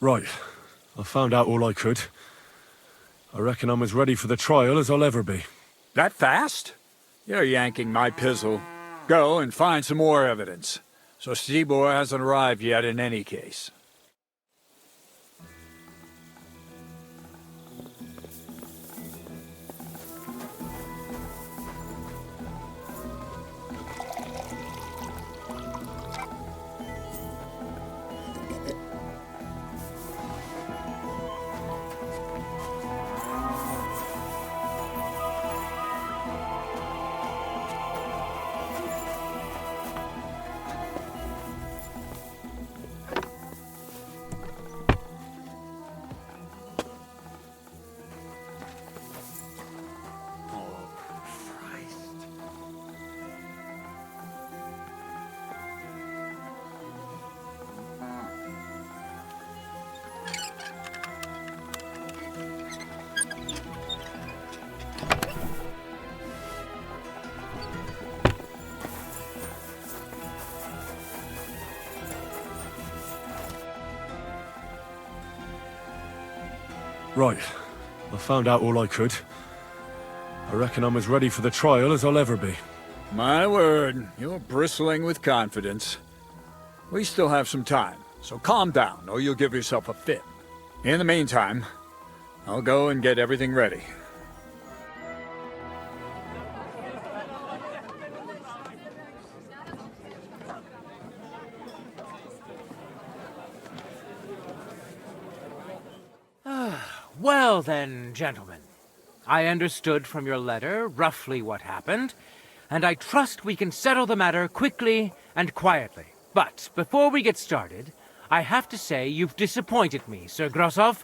Right. I found out all I could. I reckon I'm as ready for the trial as I'll ever be. That fast? You're yanking my pizzle. Go and find some more evidence. So Stibor hasn't arrived yet in any case. Right. I found out all I could. I reckon I'm as ready for the trial as I'll ever be. My word, you're bristling with confidence. We still have some time, so calm down or you'll give yourself a fit. In the meantime, I'll go and get everything ready. Well then, gentlemen. I understood from your letter roughly what happened, and I trust we can settle the matter quickly and quietly. But before we get started, I have to say you've disappointed me, Sir Grosov.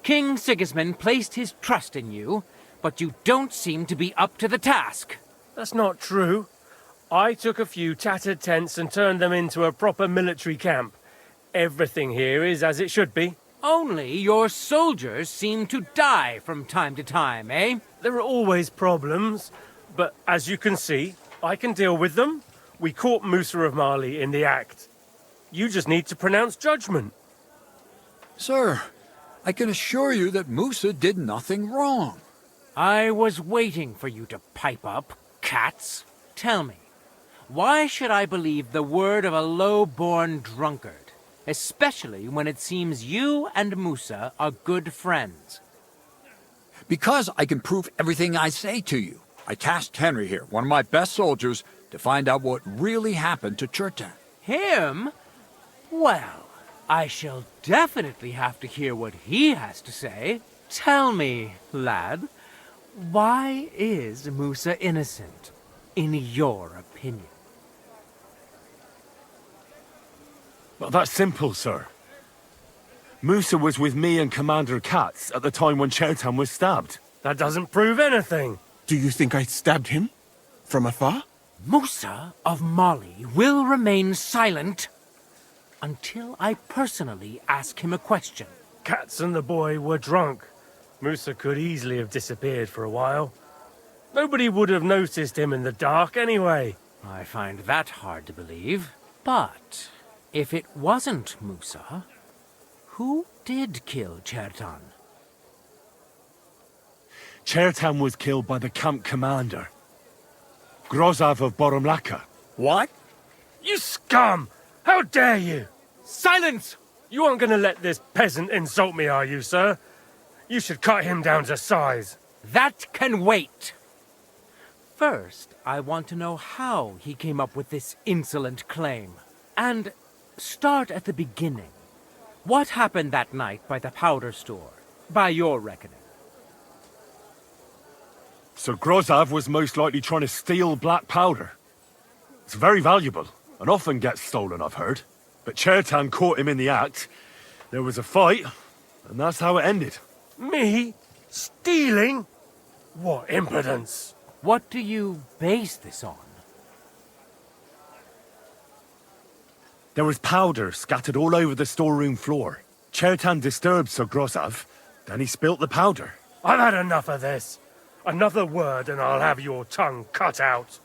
King Sigismund placed his trust in you, but you don't seem to be up to the task. That's not true. I took a few tattered tents and turned them into a proper military camp. Everything here is as it should be. Only your soldiers seem to die from time to time, eh? There are always problems, but as you can see, I can deal with them. We caught Musa of Mali in the act. You just need to pronounce judgment. Sir, I can assure you that Musa did nothing wrong. I was waiting for you to pipe up, cats. Tell me, why should I believe the word of a low-born drunkard? Especially when it seems you and Musa are good friends. Because I can prove everything I say to you. I tasked Henry here, one of my best soldiers, to find out what really happened to Chertan. Him? Well, I shall definitely have to hear what he has to say. Tell me, lad, why is Musa innocent, in your opinion? Well, that's simple, sir. Musa was with me and Commander Katz at the time when Chertan was stabbed. That doesn't prove anything. Do you think I stabbed him? From afar? Musa of Mali will remain silent until I personally ask him a question. Katz and the boy were drunk. Musa could easily have disappeared for a while. Nobody would have noticed him in the dark anyway. I find that hard to believe. But if it wasn't Musa, who did kill Chertan? Chertan was killed by the camp commander, Grozov of Boromlaka. What? You scum! How dare you! Silence! You aren't going to let this peasant insult me, are you, sir? You should cut him down to size. That can wait. First, I want to know how he came up with this insolent claim. And start at the beginning. What happened that night by the powder store, by your reckoning? So Grozov was most likely trying to steal black powder. It's very valuable, and often gets stolen, I've heard. But Chertan caught him in the act. There was a fight, and that's how it ended. Me? Stealing? What impudence! What do you base this on? There was powder scattered all over the storeroom floor. Chertan disturbed Sir Grozov, then he spilt the powder. I've had enough of this. Another word and I'll have your tongue cut out.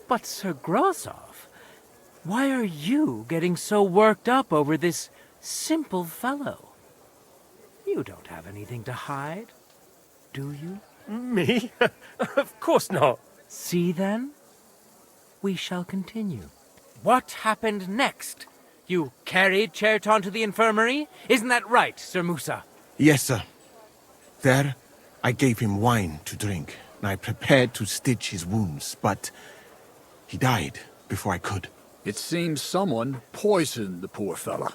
But Sir Grozov, why are you getting so worked up over this simple fellow? You don't have anything to hide, do you? Me? Of course not. See then? We shall continue. What happened next? You carried Chertan to the infirmary? Isn't that right, Sir Musa? Yes, sir. There, I gave him wine to drink, and I prepared to stitch his wounds, but he died before I could. It seems someone poisoned the poor fella.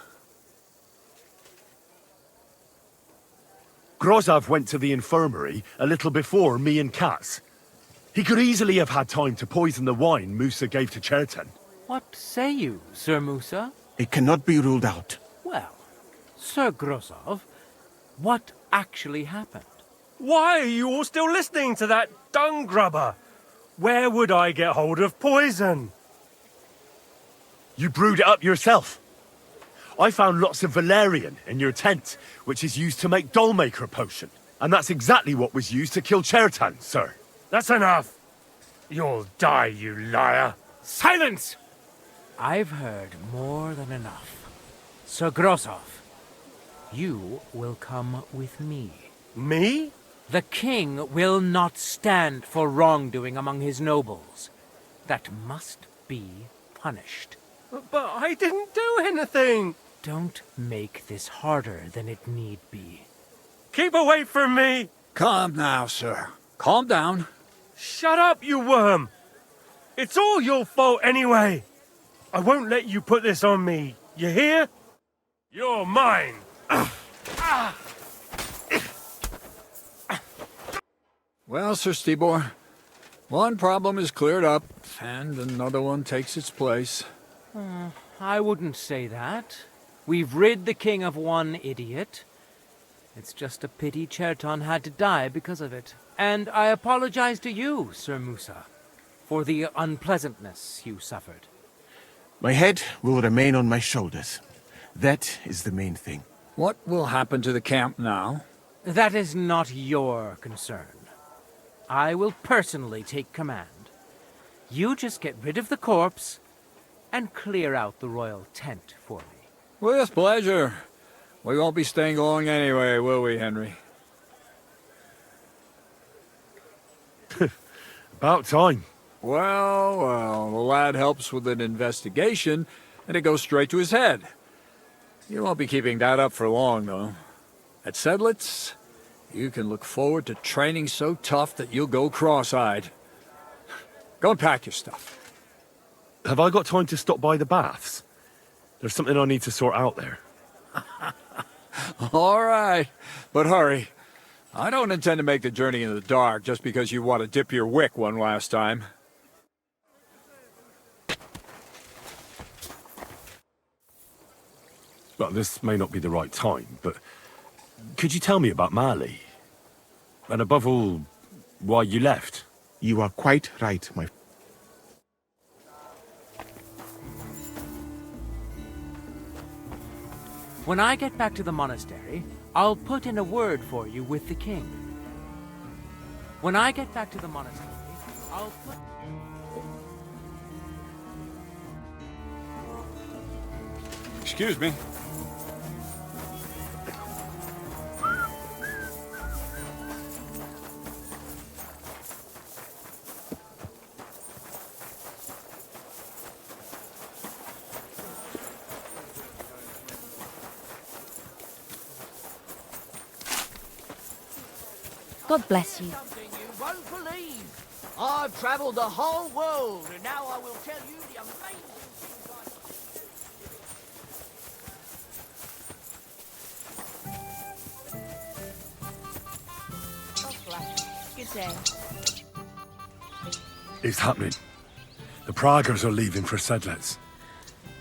Grozov went to the infirmary a little before me and Katz. He could easily have had time to poison the wine Musa gave to Chertan. What say you, Sir Musa? It cannot be ruled out. Well, Sir Grozov, what actually happened? Why are you all still listening to that dung grubber? Where would I get hold of poison? You brewed it up yourself. I found lots of valerian in your tent, which is used to make dollmaker potion. And that's exactly what was used to kill Chertan, sir. That's enough. You'll die, you liar. Silence! I've heard more than enough. Sir Grozov, You will come with me. Me? The king will not stand for wrongdoing among his nobles. That must be punished. But I didn't do anything! Don't make this harder than it need be. Keep away from me! Calm now, sir. Calm down. Shut up, you worm! It's all your fault anyway! I won't let you put this on me, you hear? You're mine! Well, Sir Stibor, one problem is cleared up, and another one takes its place. I wouldn't say that. We've rid the king of one idiot. It's just a pity Cherton had to die because of it. And I apologize to you, Sir Musa, for the unpleasantness you suffered. My head will remain on my shoulders. That is the main thing. What will happen to the camp now? That is not your concern. I will personally take command. You just get rid of the corpse and clear out the royal tent for me. With pleasure. We won't be staying long anyway, will we, Henry? About time. Well, the lad helps with an investigation, and it goes straight to his head. You won't be keeping that up for long, though. At Sedlitz, you can look forward to training so tough that you'll go cross-eyed. Go and pack your stuff. Have I got time to stop by the baths? There's something I need to sort out there. All right, but hurry. I don't intend to make the journey in the dark just because you want to dip your wick one last time. Well, this may not be the right time, but could you tell me about Marley? And above all, why you left? You are quite right, my... When I get back to the monastery, I'll put in a word for you with the king. When I get back to the monastery, I'll put... Excuse me. God bless you. Something you won't believe. I've travelled the whole world, and now I will tell you the amazing things Good day. It's happening. The Praguers are leaving for Sedlitz.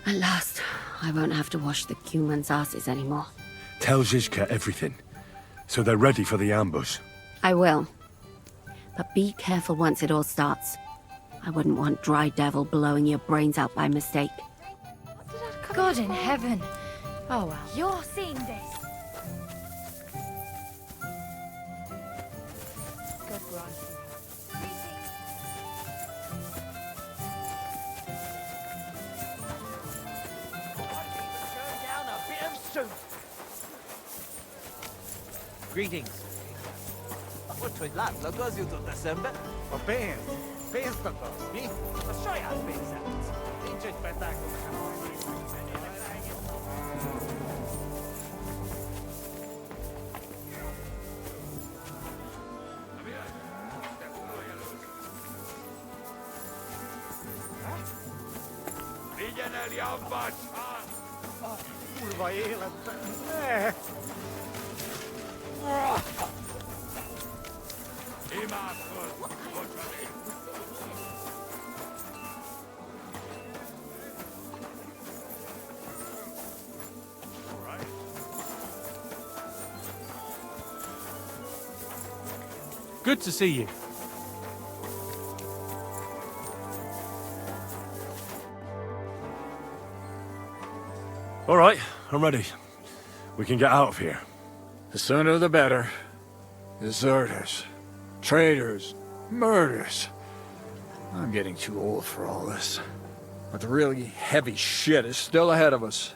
At last, I won't have to wash the humans' asses anymore. Tell Zizka everything, so they're ready for the ambush. I will. But be careful once it all starts. I wouldn't want Dry Devil blowing your brains out by mistake. God in heaven. Oh well. You're seeing this. God grant you. turn down a bit of soup. Greetings. Otroi lat, lăgoziu tot decembrie. O penzi to mi? O što ja pensam? Inčeć petakul. Vigyen jobban! Kurva életben! Ne! Imádkozz! Bocsani! Good to see you. All right, I'm ready. We can get out of here. The sooner the better. Deserters, traitors, murders. I'm getting too old for all this. But the really heavy shit is still ahead of us.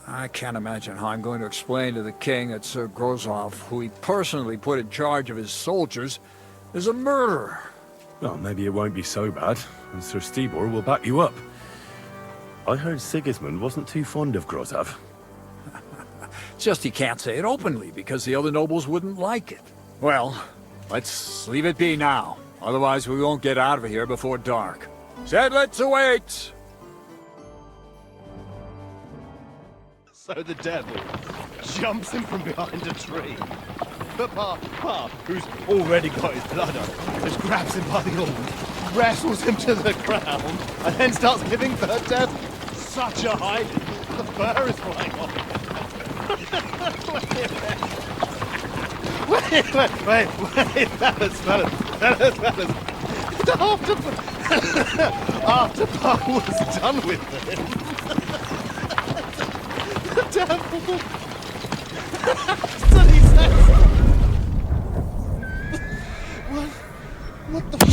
I can't imagine how I'm going to explain to the king that Sir Grozov, who he personally put in charge of his soldiers, is a murderer. Well, maybe it won't be so bad, and Sir Stibor will back you up. I heard Sigismund wasn't too fond of Grozov. It's just he can't say it openly, because the other nobles wouldn't like it. Well, let's leave it be now. Otherwise we won't get out of here before dark. Sedlets await! So the devil jumps in from behind a tree. But Pa, who's already got his blood up, just grabs him by the arm, wrestles him to the ground, and then starts giving the devil such a hiding. The fur is flying off. Wait, fellas. After Pa was done with him, the devil. So he says, what the fuck?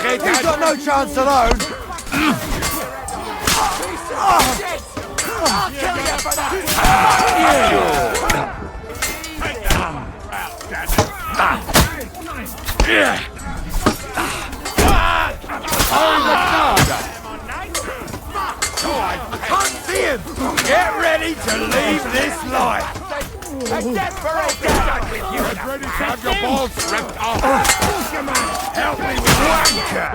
He's got no chance alone. I'll kill you for that! I can't see him. Get ready to leave this life. A desperate done with you! Have your balls ripped off. Help me with wanker.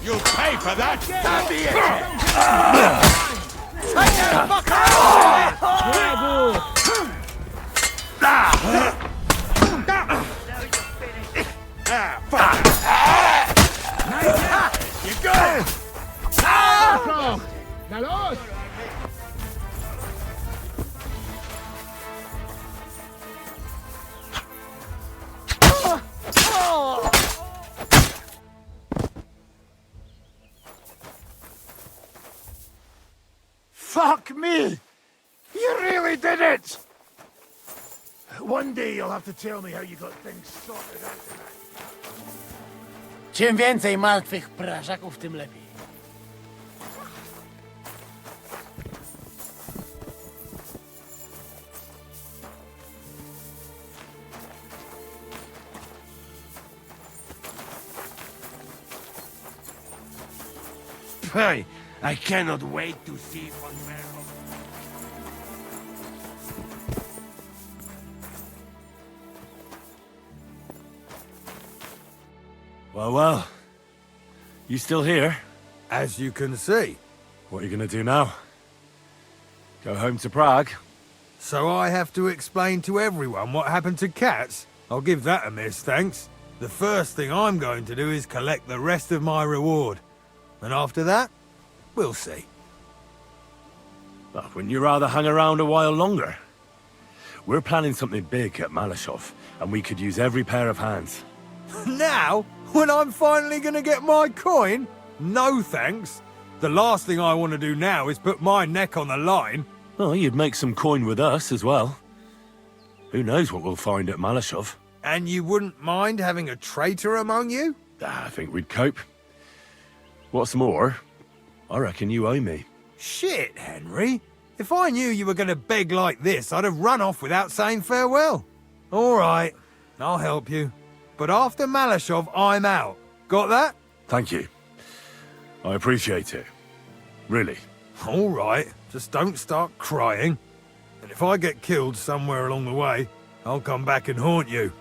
You'll pay for that! Take that fucker You go! Fuck me! You really did it! One day you'll have to tell me how you got things sorted out tonight. Czym więcej martwych prażaków, tym lepiej. Hey, I cannot wait to see what Werewolf... Well. You still here? As you can see. What are you gonna do now? Go home to Prague? So I have to explain to everyone what happened to Cats? I'll give that a miss, thanks. The first thing I'm going to do is collect the rest of my reward. And after that, we'll see. Well, wouldn't you rather hang around a while longer? We're planning something big at Malashov, and we could use every pair of hands. Now? When I'm finally gonna get my coin? No thanks. The last thing I want to do now is put my neck on the line. Well, you'd make some coin with us as well. Who knows what we'll find at Malashov? And you wouldn't mind having a traitor among you? I think we'd cope. What's more, I reckon you owe me. Shit, Henry. If I knew you were going to beg like this, I'd have run off without saying farewell. All right, I'll help you. But after Malashov, I'm out. Got that? Thank you. I appreciate it. Really. All right, just don't start crying. And if I get killed somewhere along the way, I'll come back and haunt you.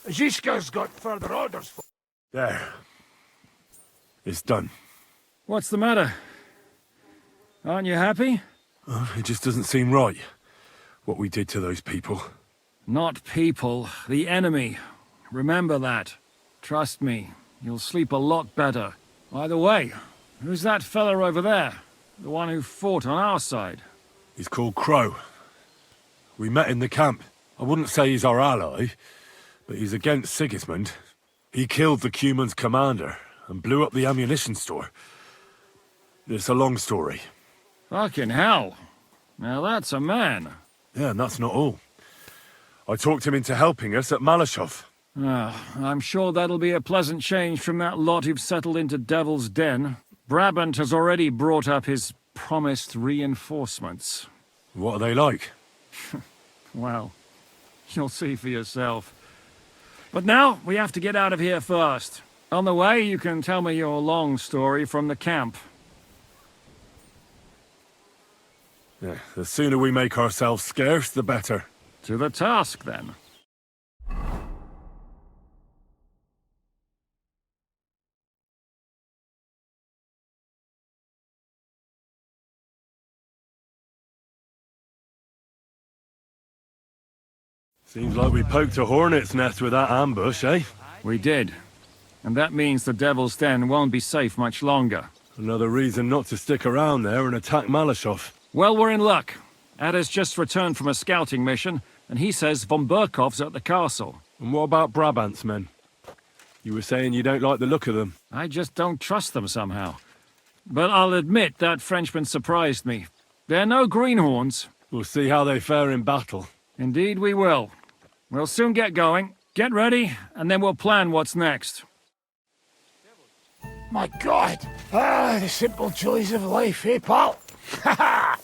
Zizka's got further orders for... There. It's done. What's the matter? Aren't you happy? It just doesn't seem right, what we did to those people. Not people, the enemy. Remember that. Trust me, you'll sleep a lot better. By the way, who's that fella over there? The one who fought on our side? He's called Crow. We met in the camp. I wouldn't say he's our ally, but he's against Sigismund. He killed the Cuman's commander and blew up the ammunition store. It's a long story. Fucking hell. Now that's a man. Yeah, and that's not all. I talked him into helping us at Malashov. I'm sure that'll be a pleasant change from that lot who've settled into Devil's Den. Brabant has already brought up his promised reinforcements. What are they like? Well, you'll see for yourself. But now, we have to get out of here first. On the way, you can tell me your long story from the camp. Yeah, the sooner we make ourselves scarce, the better. To the task, then. Seems like we poked a hornet's nest with that ambush, eh? We did. And that means the Devil's Den won't be safe much longer. Another reason not to stick around there and attack Malashov. Well, we're in luck. Ada's just returned from a scouting mission, and he says von Burkov's at the castle. And what about Brabant's men? You were saying you don't like the look of them. I just don't trust them somehow. But I'll admit that Frenchman surprised me. They're no greenhorns. We'll see how they fare in battle. Indeed we will. We'll soon get going. Get ready, and then we'll plan what's next. My God! Ah, the simple joys of life, eh, pal? Ha ha!